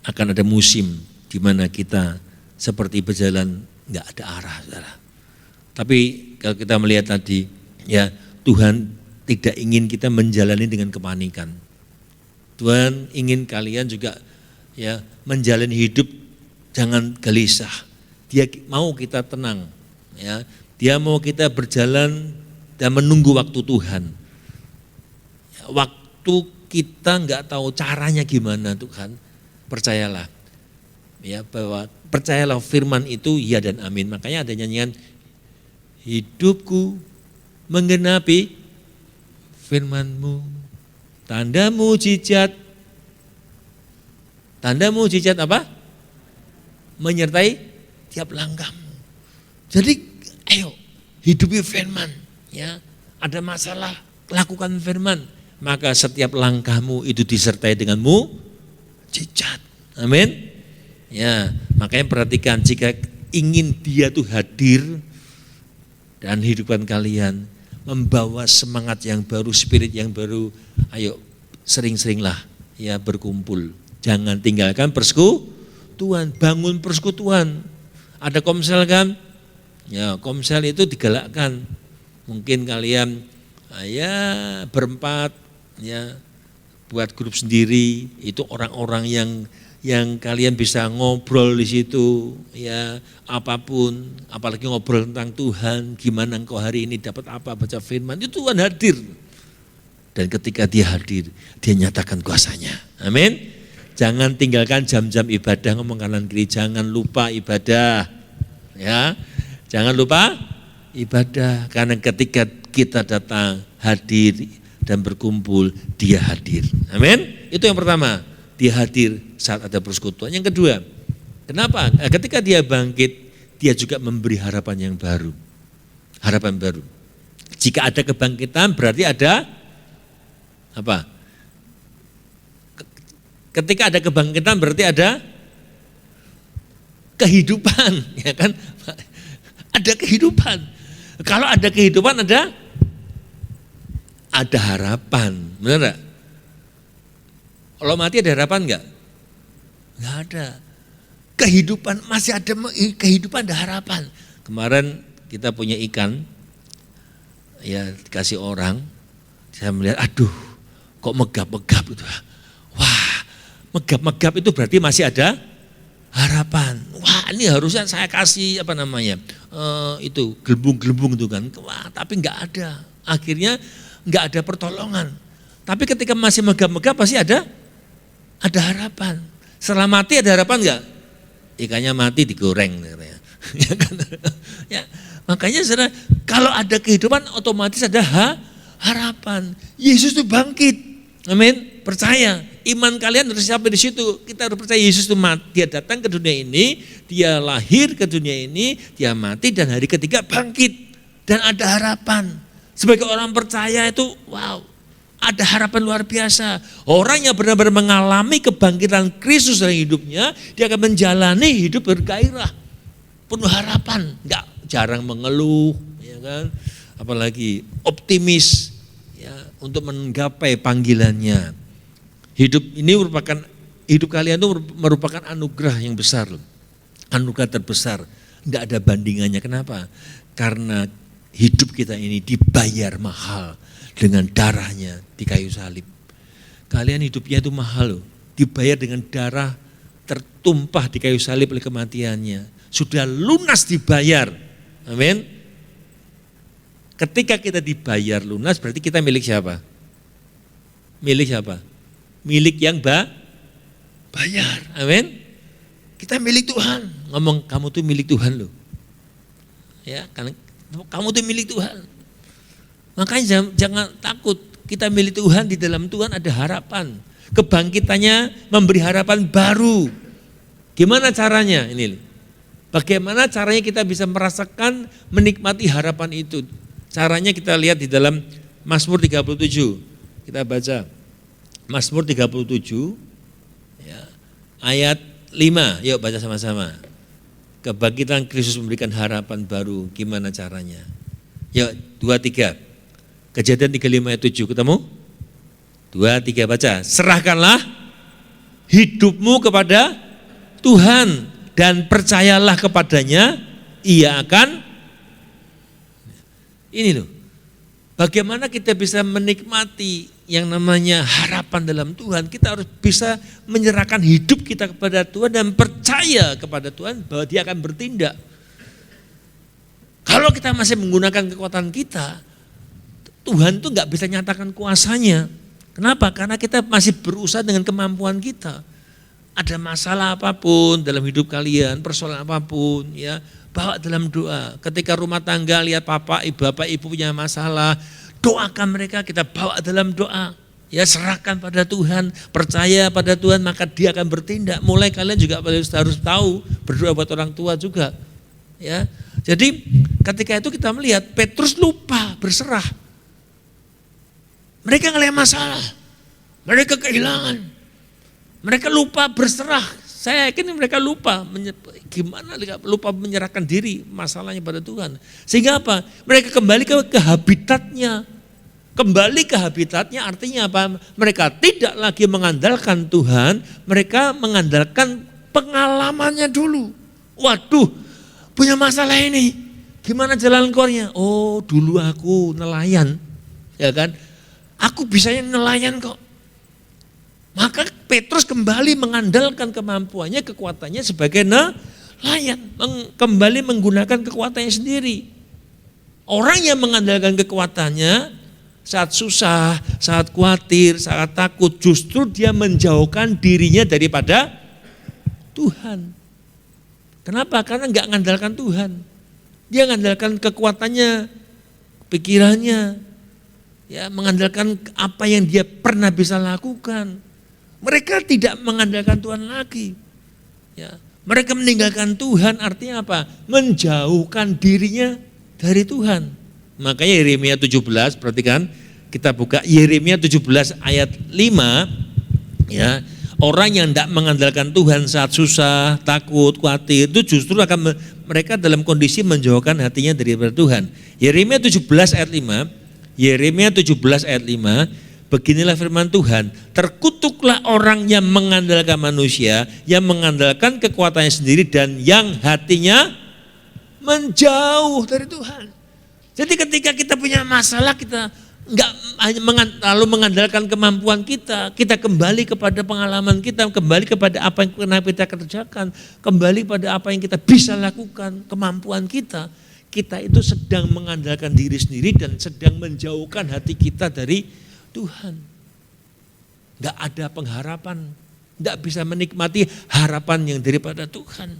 akan ada musim di mana kita seperti berjalan enggak ada arah, saudara. Tapi kalau kita melihat tadi, ya, Tuhan tidak ingin kita menjalani dengan kepanikan. Tuhan ingin kalian juga, ya, menjalani hidup jangan gelisah. Dia mau kita tenang, ya. Dia mau kita berjalan dan menunggu waktu Tuhan. Waktu kita enggak tahu caranya gimana, Tuhan, percayalah, ya, bahwa percayalah firman itu ya dan amin. Makanya ada nyanyian, hidupku menggenapi firman-Mu, tanda mujizat apa? Menyertai tiap langkahmu. Jadi ayo hidupi firman, ya. Ada masalah, lakukan firman, maka setiap langkahmu itu disertai dengan mujizat. Amin. Ya, makanya perhatikan, jika ingin Dia tuh hadir dan hidupkan kalian, membawa semangat yang baru, spirit yang baru, ayo sering-seringlah ya berkumpul. Jangan tinggalkan persekutuan, bangun persekutuan. Ada komsel kan? Ya, komsel itu digalakkan. Mungkin kalian ya berempat ya buat grup sendiri, itu orang-orang yang kalian bisa ngobrol di situ ya, apapun, apalagi ngobrol tentang Tuhan, gimana engkau hari ini dapat apa, baca firman, itu Tuhan hadir. Dan ketika dia hadir, dia nyatakan kuasanya. Amin. Jangan tinggalkan jam-jam ibadah, ngomong kanan kiri, jangan lupa ibadah. Ya. Jangan lupa ibadah, karena ketika kita datang, hadir dan berkumpul, dia hadir. Amin. Itu yang pertama, dia hadir saat ada persekutuan. Yang kedua, kenapa? Ketika dia bangkit, dia juga memberi harapan yang baru. Harapan baru. Jika ada kebangkitan berarti ada apa? Ketika ada kebangkitan berarti ada kehidupan, ya kan? Ada kehidupan. Kalau ada kehidupan ada harapan, benar enggak? Kalau mati ada harapan enggak? Enggak ada. Kehidupan masih ada, kehidupan ada harapan. Kemarin kita punya ikan, ya dikasih orang, saya melihat, aduh, kok megap-megap itu. Wah, megap-megap itu berarti masih ada harapan. Wah, ini harusnya saya kasih apa namanya, itu gelembung-gelembung itu kan. Wah, tapi enggak ada. Akhirnya enggak ada pertolongan. Tapi ketika masih megap-megap pasti ada harapan. Setelah mati ada harapan enggak? Ikannya mati digoreng. Ya kan? Ya, makanya saudara, kalau ada kehidupan otomatis ada harapan. Yesus itu bangkit. Amin. Percaya. Iman kalian harus sampai di situ. Kita harus percaya Yesus itu mati. Dia datang ke dunia ini, dia lahir ke dunia ini, dia mati dan hari ketiga bangkit. Dan ada harapan. Sebagai orang percaya itu, wow, ada harapan luar biasa. Orang yang benar-benar mengalami kebangkitan Kristus dalam hidupnya, dia akan menjalani hidup bergairah, penuh harapan, enggak jarang mengeluh, ya kan? Apalagi optimis, ya, untuk menggapai panggilannya. Hidup kalian itu merupakan anugerah yang besar, loh. Anugerah terbesar, enggak ada bandingannya. Kenapa? Karena hidup kita ini dibayar mahal dengan darahnya di kayu salib. Kalian hidupnya itu mahal loh, dibayar dengan darah tertumpah di kayu salib oleh kematiannya. Sudah lunas dibayar. Amin. Ketika kita dibayar lunas berarti kita milik siapa? Milik siapa? Milik yang bayar. Amin. Kita milik Tuhan. Ngomong kamu tuh milik Tuhan loh. Ya, karena kamu tuh milik Tuhan. Makanya jangan takut, kita milik Tuhan, di dalam Tuhan ada harapan. Kebangkitannya memberi harapan baru. Gimana caranya? Ini, bagaimana caranya kita bisa merasakan, menikmati harapan itu? Caranya kita lihat di dalam Mazmur 37. Kita baca Mazmur 37 ya, ayat 5. Yuk baca sama-sama. Kebangkitan Kristus memberikan harapan baru, gimana caranya? Yuk 2-3. Kejadian 35 ayat 7, ketemu? 2-3 baca. Serahkanlah hidupmu kepada Tuhan dan percayalah kepadanya, ia akan. Ini loh, bagaimana kita bisa menikmati yang namanya harapan dalam Tuhan. Kita harus bisa menyerahkan hidup kita kepada Tuhan dan percaya kepada Tuhan bahwa dia akan bertindak. Kalau kita masih menggunakan kekuatan kita, Tuhan itu nggak bisa nyatakan kuasanya. Kenapa? Karena kita masih berusaha dengan kemampuan kita. Ada masalah apapun dalam hidup kalian, persoalan apapun, ya, bawa dalam doa. Ketika rumah tangga lihat bapak ibu punya masalah, doakan mereka, kita bawa dalam doa. Ya, serahkan pada Tuhan, percaya pada Tuhan, maka dia akan bertindak. Mulai kalian juga harus tahu berdoa buat orang tua juga. Ya, jadi ketika itu kita melihat Petrus lupa berserah. Mereka ngelihat masalah, mereka kehilangan, mereka lupa berserah. Saya yakin mereka lupa menyerahkan diri masalahnya pada Tuhan. Sehingga apa? Mereka kembali ke habitatnya. Kembali ke habitatnya artinya apa? Mereka tidak lagi mengandalkan Tuhan, mereka mengandalkan pengalamannya dulu. Waduh, punya masalah ini, gimana jalan keluarnya? Oh, dulu aku nelayan, ya kan? Aku bisanya nelayan kok. Maka Petrus kembali mengandalkan kemampuannya, kekuatannya sebagai nelayan, kembali menggunakan kekuatannya sendiri. Orang yang mengandalkan kekuatannya saat susah, saat khawatir, saat takut, justru dia menjauhkan dirinya daripada Tuhan. Kenapa? Karena enggak mengandalkan Tuhan. Dia mengandalkan kekuatannya, pikirannya, ya, mengandalkan apa yang dia pernah bisa lakukan. Mereka tidak mengandalkan Tuhan lagi. Ya, mereka meninggalkan Tuhan artinya apa? Menjauhkan dirinya dari Tuhan. Makanya Yeremia 17, perhatikan, kita buka Yeremia 17 ayat 5, ya. Orang yang tidak mengandalkan Tuhan saat susah, takut, khawatir, itu justru akan mereka dalam kondisi menjauhkan hatinya daripada Tuhan. Yeremia 17 ayat 5, Yeremia 17 ayat 5, beginilah firman Tuhan, terkutuklah orang yang mengandalkan manusia, yang mengandalkan kekuatannya sendiri dan yang hatinya menjauh dari Tuhan. Jadi ketika kita punya masalah, kita enggak hanya lalu mengandalkan kemampuan kita kembali kepada pengalaman kita, kembali kepada apa yang pernah kita kerjakan, kembali pada apa yang kita bisa lakukan, kemampuan kita itu sedang mengandalkan diri sendiri dan sedang menjauhkan hati kita dari Tuhan. Enggak ada pengharapan, enggak bisa menikmati harapan yang daripada Tuhan.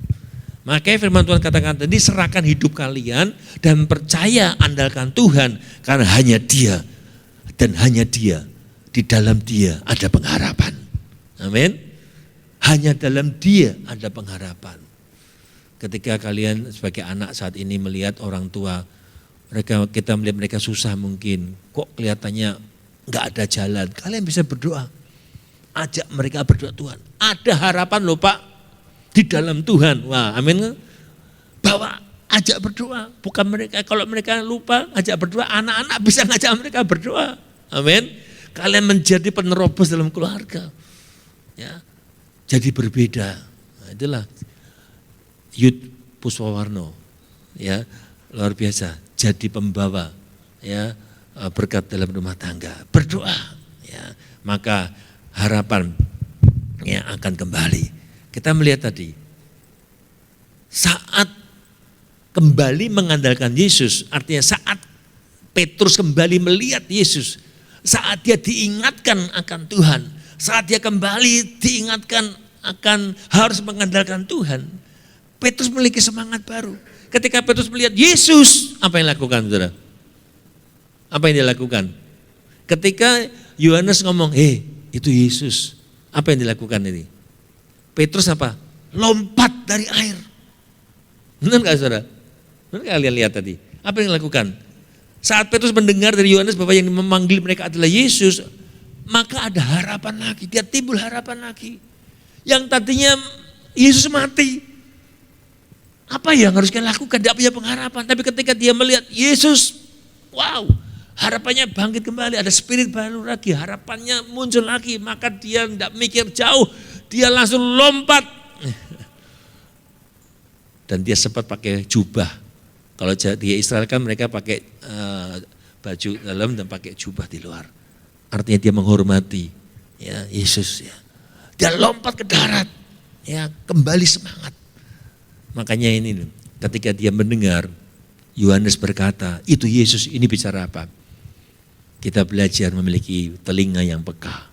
Makanya firman Tuhan katakan tadi, serahkan hidup kalian dan percaya andalkan Tuhan, karena hanya Dia dan hanya Dia, di dalam Dia ada pengharapan. Amin. Hanya dalam Dia ada pengharapan. Ketika kalian sebagai anak saat ini melihat orang tua, kita melihat mereka susah mungkin, kok kelihatannya enggak ada jalan, kalian bisa berdoa. Ajak mereka berdoa, Tuhan, ada harapan loh Pak, di dalam Tuhan. Wah, amin. Bawa, ajak berdoa. Bukan mereka, kalau mereka lupa ajak berdoa, anak-anak bisa ngajak mereka berdoa. Amin. Kalian menjadi penerobos dalam keluarga. Ya. Jadi berbeda. Nah, itulah Yud Puspawarno. Ya, luar biasa. Jadi pembawa, ya, berkat dalam rumah tangga. Berdoa, ya. Maka harapan ya akan kembali. Kita melihat tadi, saat kembali mengandalkan Yesus, artinya saat Petrus kembali melihat Yesus, saat dia diingatkan akan Tuhan, saat dia kembali diingatkan akan harus mengandalkan Tuhan, Petrus memiliki semangat baru. Ketika Petrus melihat Yesus, apa yang dilakukan, saudara? Apa yang dia lakukan? Ketika Yohanes ngomong, itu Yesus, apa yang dilakukan ini? Petrus apa? Lompat dari air. Benar gak saudara? Benar gak kalian lihat tadi? Apa yang dilakukan? Saat Petrus mendengar dari Yohanes bahwa yang memanggil mereka adalah Yesus, maka ada harapan lagi. Dia timbul harapan lagi. Yang tadinya Yesus mati, apa yang harus kita lakukan? Tidak punya pengharapan. Tapi ketika dia melihat Yesus, wow, harapannya bangkit kembali. Ada spirit baru lagi, harapannya muncul lagi. Maka dia tidak mikir jauh, dia langsung lompat. Dan dia sempat pakai jubah. Kalau di Israel kan mereka pakai baju dalam dan pakai jubah di luar. Artinya dia menghormati ya Yesus ya. Dia lompat ke darat, ya, kembali semangat. Makanya ini ketika dia mendengar Yohanes berkata, itu Yesus, ini bicara apa? Kita belajar memiliki telinga yang peka.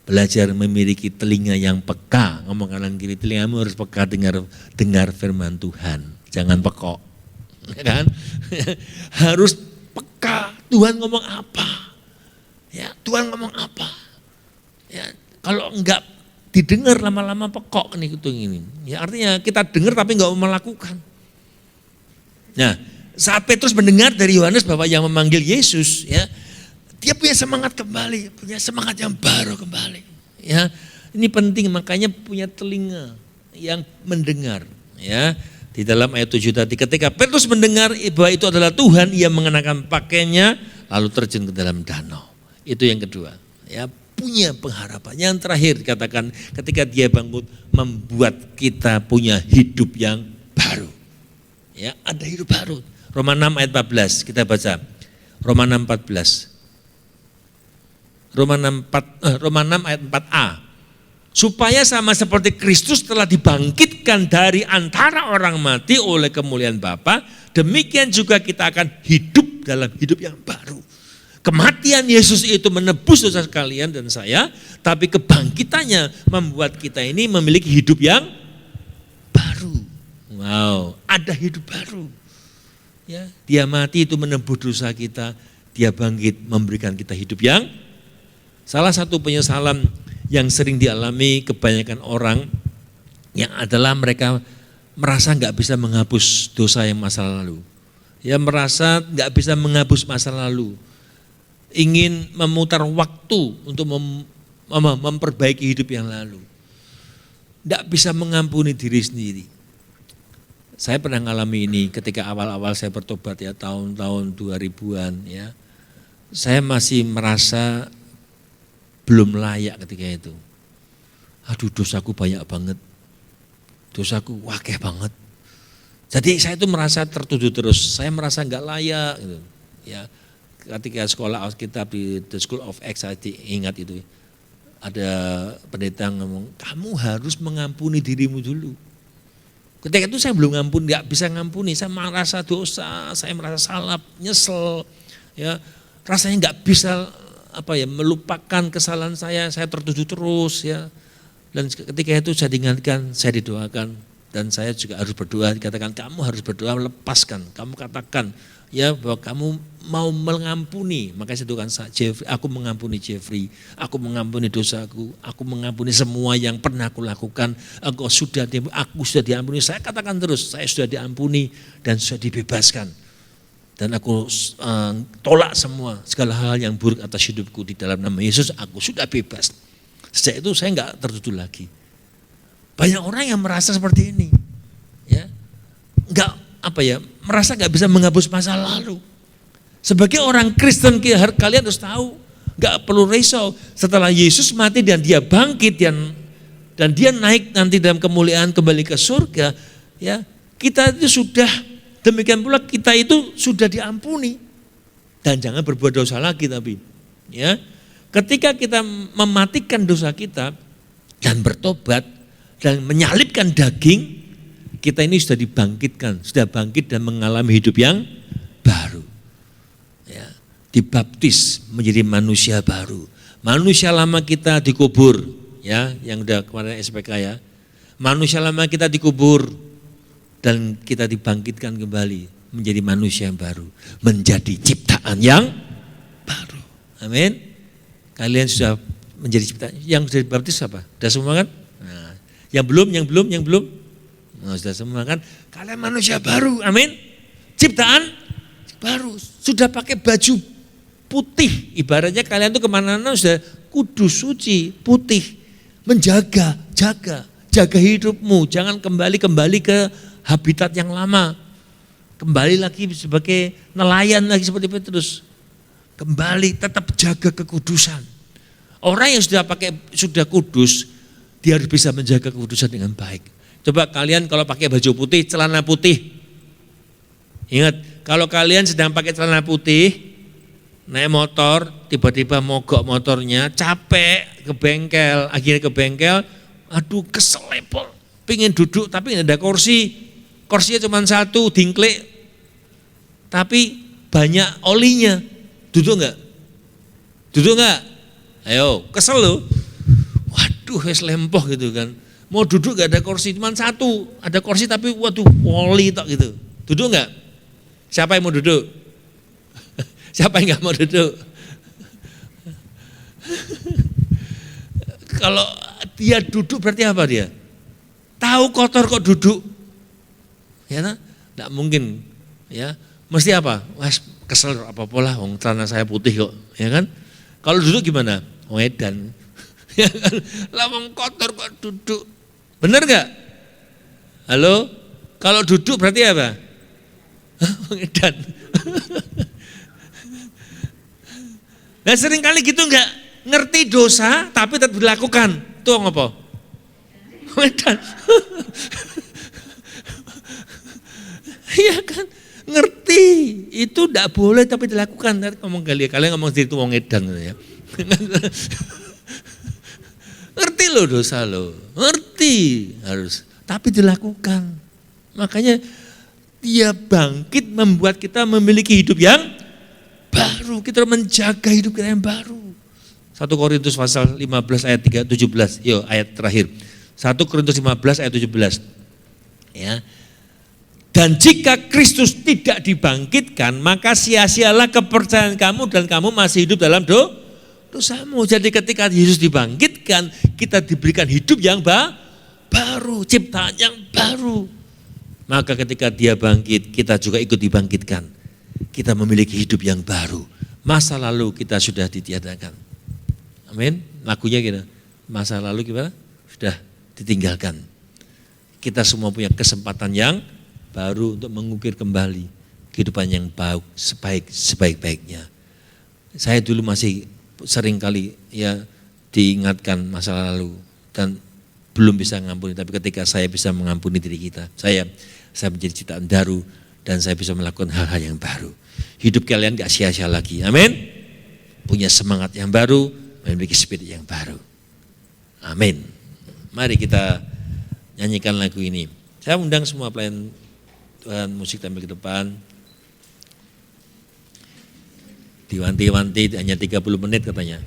Belajar memiliki telinga yang peka. Ngomong kanan kiri, telingamu harus peka dengar firman Tuhan. Jangan pekok. Ya kan? Harus peka. Tuhan ngomong apa? Ya, Tuhan ngomong apa? Ya, kalau enggak didengar lama-lama pekok nih gitu ini. Ya artinya kita dengar tapi enggak mau melakukan. Nah, saat Petrus mendengar dari Yohanes bahwa yang memanggil Yesus, ya, dia punya semangat kembali, punya semangat yang baru kembali. Ya, ini penting, makanya punya telinga yang mendengar. Ya, di dalam ayat 7 tadi, ketika Petrus mendengar bahwa itu adalah Tuhan, ia mengenakan pakaiannya lalu terjun ke dalam danau. Itu yang kedua. Ya, punya pengharapan. Yang terakhir dikatakan ketika dia bangkit membuat kita punya hidup yang baru. Ya, ada hidup baru. Roma 6 ayat 14 kita baca. Roma 6 14. Roma 6 ayat 4a. Supaya sama seperti Kristus telah dibangkitkan dari antara orang mati oleh kemuliaan Bapa, demikian juga kita akan hidup dalam hidup yang baru. Kematian Yesus itu menebus dosa kalian dan saya, tapi kebangkitannya membuat kita ini memiliki hidup yang baru. Wow, ada hidup baru. Ya, dia mati itu menebus dosa kita, dia bangkit memberikan kita hidup yang. Salah satu penyesalan yang sering dialami kebanyakan orang yang adalah mereka merasa nggak bisa menghapus dosa yang masa lalu. Ya, merasa nggak bisa menghapus masa lalu. Ingin memutar waktu untuk memperbaiki hidup yang lalu. Nggak bisa mengampuni diri sendiri. Saya pernah mengalami ini ketika awal-awal saya bertobat ya, tahun-tahun 2000-an ya. Saya masih merasa belum layak ketika itu. Aduh, dosaku banyak banget. Dosaku wakeh banget. Jadi saya itu merasa tertuduh terus. Saya merasa enggak layak gitu. Ya. Ketika sekolah Alkitab di The School of Acts, saya ingat itu. Ada pendeta ngomong, kamu harus mengampuni dirimu dulu. Ketika itu saya belum ngampuni, enggak bisa ngampuni. Saya merasa dosa, saya merasa salah, nyesel. Ya, rasanya enggak bisa melupakan kesalahan saya tertuduh terus ya. Dan ketika itu saya diingatkan, saya didoakan dan saya juga harus berdoa, dikatakan kamu harus berdoa lepaskan, kamu katakan ya bahwa kamu mau mengampuni. Makanya saya doakan Jeffrey, aku mengampuni Jeffrey, aku mengampuni dosaku, aku mengampuni semua yang pernah aku lakukan, aku sudah diampuni, saya katakan terus, saya sudah diampuni dan sudah dibebaskan. Dan aku tolak semua segala hal yang buruk atas hidupku di dalam nama Yesus, aku sudah bebas. Sejak itu saya enggak tertuduh lagi. Banyak orang yang merasa seperti ini, ya, enggak merasa enggak bisa menghapus masa lalu. Sebagai orang Kristen kalian harus tahu, enggak perlu risau. Setelah Yesus mati dan dia bangkit dan dia naik nanti dalam kemuliaan kembali ke surga, ya, kita itu sudah. Demikian pula kita itu sudah diampuni dan jangan berbuat dosa lagi tapi ya ketika kita mematikan dosa kita dan bertobat dan menyalibkan daging kita ini sudah dibangkitkan, sudah bangkit dan mengalami hidup yang baru ya, dibaptis menjadi manusia baru. Manusia lama kita dikubur ya, yang udah kemarin SPK ya, manusia lama kita dikubur dan kita dibangkitkan kembali menjadi manusia yang baru, menjadi ciptaan yang baru. Amin. Kalian sudah menjadi ciptaan. Yang sudah dibaptis apa? Sudah semua kan? Nah, yang belum. Nah, sudah semua kan? Kalian manusia baru. Amin. Ciptaan baru. Sudah pakai baju putih. Ibaratnya kalian tuh kemana-mana sudah kudus, suci, putih. Jaga hidupmu. Jangan kembali ke habitat yang lama, kembali lagi sebagai nelayan lagi seperti Petrus, kembali tetap jaga kekudusan. Orang yang sudah kudus, dia harus bisa menjaga kekudusan dengan baik. Coba kalian kalau pakai baju putih, celana putih, ingat kalau kalian sedang pakai celana putih, naik motor, tiba-tiba mogok motornya, capek ke bengkel, akhirnya ke bengkel, aduh keselepol, pengen duduk tapi nggak ada kursi. Kursinya cuma satu, dingklik, tapi banyak olinya. Duduk enggak? Ayo, kesel loh. Waduh, wes lempoh gitu kan. Mau duduk enggak ada kursi, cuma satu. Ada kursi tapi waduh, oli tok gitu. Duduk enggak? Siapa yang mau duduk? Siapa yang enggak mau duduk? Kalau dia duduk berarti apa dia? Tahu kotor kok duduk. Ya, enggak mungkin ya. Mesti apa? Wah, kesel apa-apalah wong celana saya putih kok, ya kan? Kalau duduk gimana? Edan. Ya kan? Lah wong kotor kok duduk. Bener enggak? Halo? Kalau duduk berarti apa? Edan. Nah seringkali gitu enggak ngerti dosa tapi tetap dilakukan. Itu apa? Edan. Iya kan? Ngerti itu enggak boleh tapi dilakukan. Nanti ngomong kalian ngomong sendiri itu wong edan ya. Ngerti lo dosa lo, ngerti harus, tapi dilakukan. Makanya dia bangkit membuat kita memiliki hidup yang baru. Kita menjaga hidup kita yang baru. 1 Korintus pasal 15 ayat 17, yuk ayat terakhir. 1 Korintus 15 ayat 17. Ya. Dan jika Kristus tidak dibangkitkan, maka sia-sialah kepercayaan kamu dan kamu masih hidup dalam dosamu. Jadi ketika Yesus dibangkitkan, kita diberikan hidup yang baru, ciptaan yang baru. Maka ketika dia bangkit, kita juga ikut dibangkitkan. Kita memiliki hidup yang baru. Masa lalu kita sudah ditiadakan. Amin. Lagunya gitu. Masa lalu gimana? Sudah ditinggalkan. Kita semua punya kesempatan yang baru untuk mengukir kembali kehidupan yang sebaik-baiknya. Saya dulu masih sering kali ya diingatkan masa lalu dan belum bisa mengampuni, tapi ketika saya bisa mengampuni diri kita, saya menjadi ciptaan baru dan saya bisa melakukan hal-hal yang baru. Hidup kalian gak sia-sia lagi, amin. Punya semangat yang baru, memiliki spirit yang baru, amin. Mari kita nyanyikan lagu ini. Saya undang semua pelayan Tuhan musik tampil ke depan. Diwanti-wanti hanya 30 menit katanya.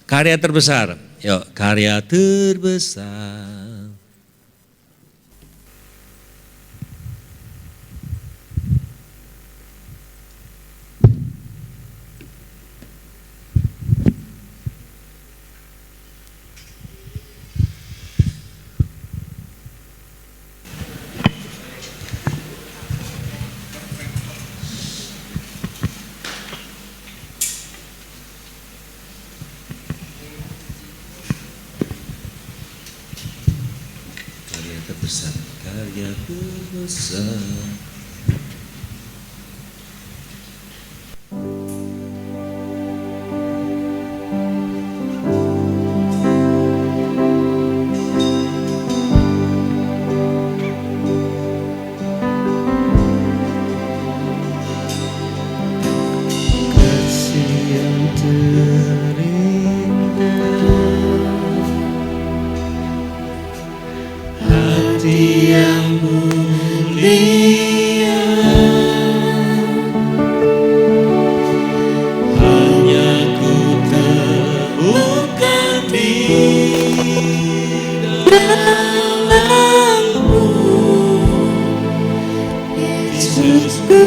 Karya terbesar, yuk karya terbesar. Karya terbesar.
Kasih yang terindah, hati yang mulia, hanya ku temukan di dalam-Mu, Yesusku.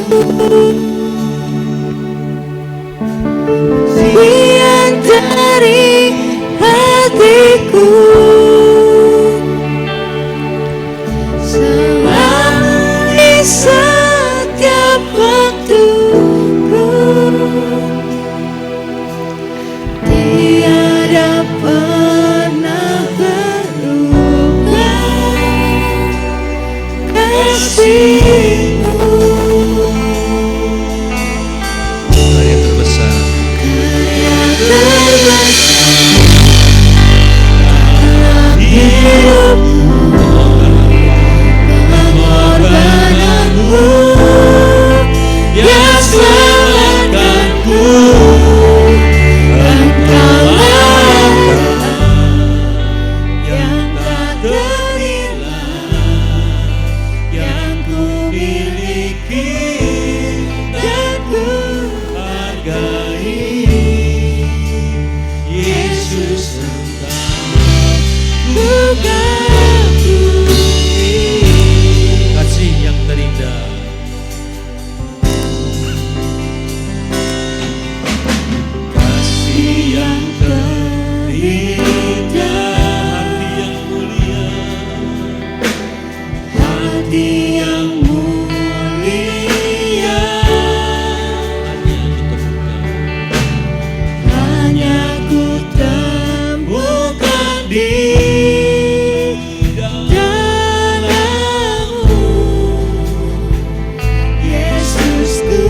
Siang dari hatiku, selama setiap waktuku, tiada pernah berubah kasih-Mu.
Karya terbesar.
Hidup pengorbananmu yang selamatkanku, Engkaulah yang tak ternilai, yang ku miliki dan ku hargai. Yesus Engkau
Kasih yang terindah.
kasih yang terindah, hati yang mulia, hanya ku temukan di dalam-Mu, Yesusku.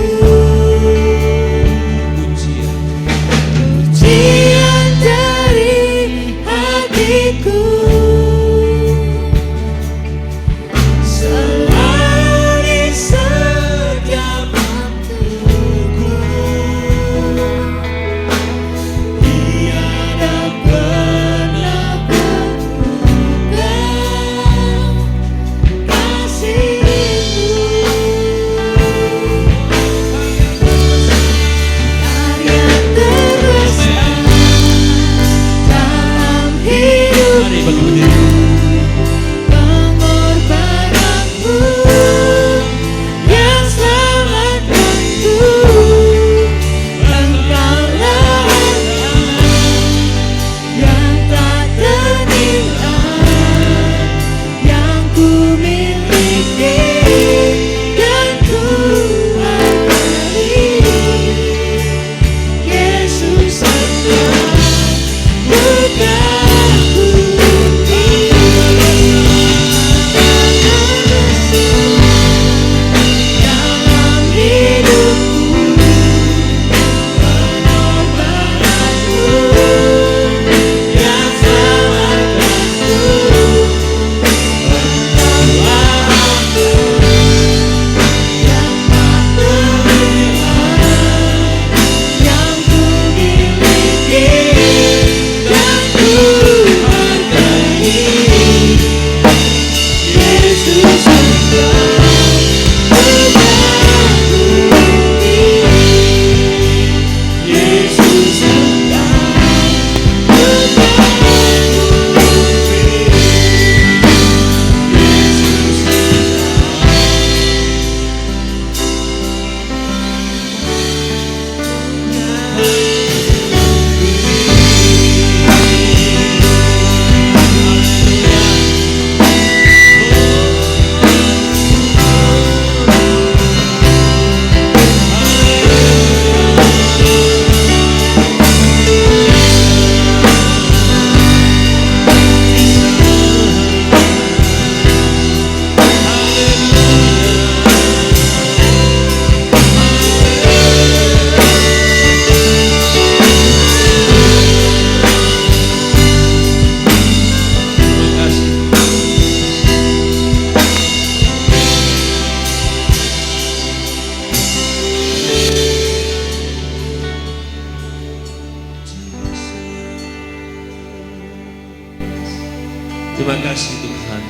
kasih Tuhan.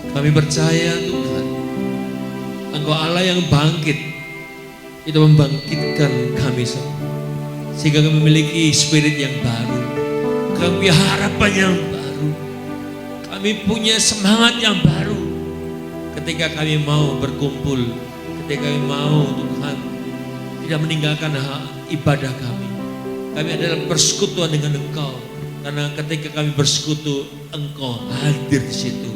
Kami percaya Tuhan, Engkau Allah yang bangkit, itu membangkitkan kami semua. Sehingga kami memiliki spirit yang baru, kami punya harapan yang baru, kami punya semangat yang baru. Ketika kami mau berkumpul, ketika kami mau Tuhan tidak meninggalkan ibadah kami adalah persekutuan dengan Engkau. Karena ketika kami bersekutu, Engkau hadir di situ.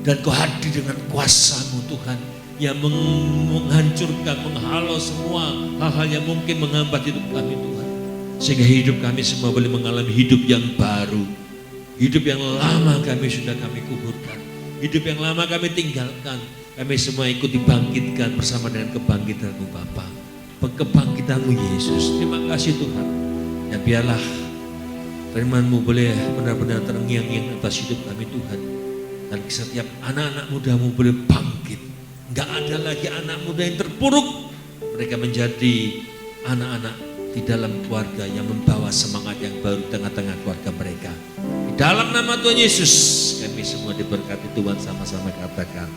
Dan Kau hadir dengan kuasa-Mu Tuhan, yang menghancurkan, menghalau semua hal-hal yang mungkin menghambat hidup kami Tuhan. Sehingga hidup kami semua boleh mengalami hidup yang baru. Hidup yang lama sudah kami kuburkan. Hidup yang lama kami tinggalkan. Kami semua ikut dibangkitkan bersama dengan kebangkitan-Mu Bapa. Kebangkitan-Mu Yesus. Terima kasih Tuhan. Dan biarlah firman-Mu boleh benar-benar terngiang-ngiang atas hidup kami Tuhan. Dan setiap anak-anak muda-Mu boleh bangkit. Enggak ada lagi anak muda yang terpuruk. Mereka menjadi anak-anak di dalam keluarga yang membawa semangat yang baru di tengah-tengah keluarga mereka. Di dalam nama Tuhan Yesus, kami semua diberkati Tuhan, sama-sama katakan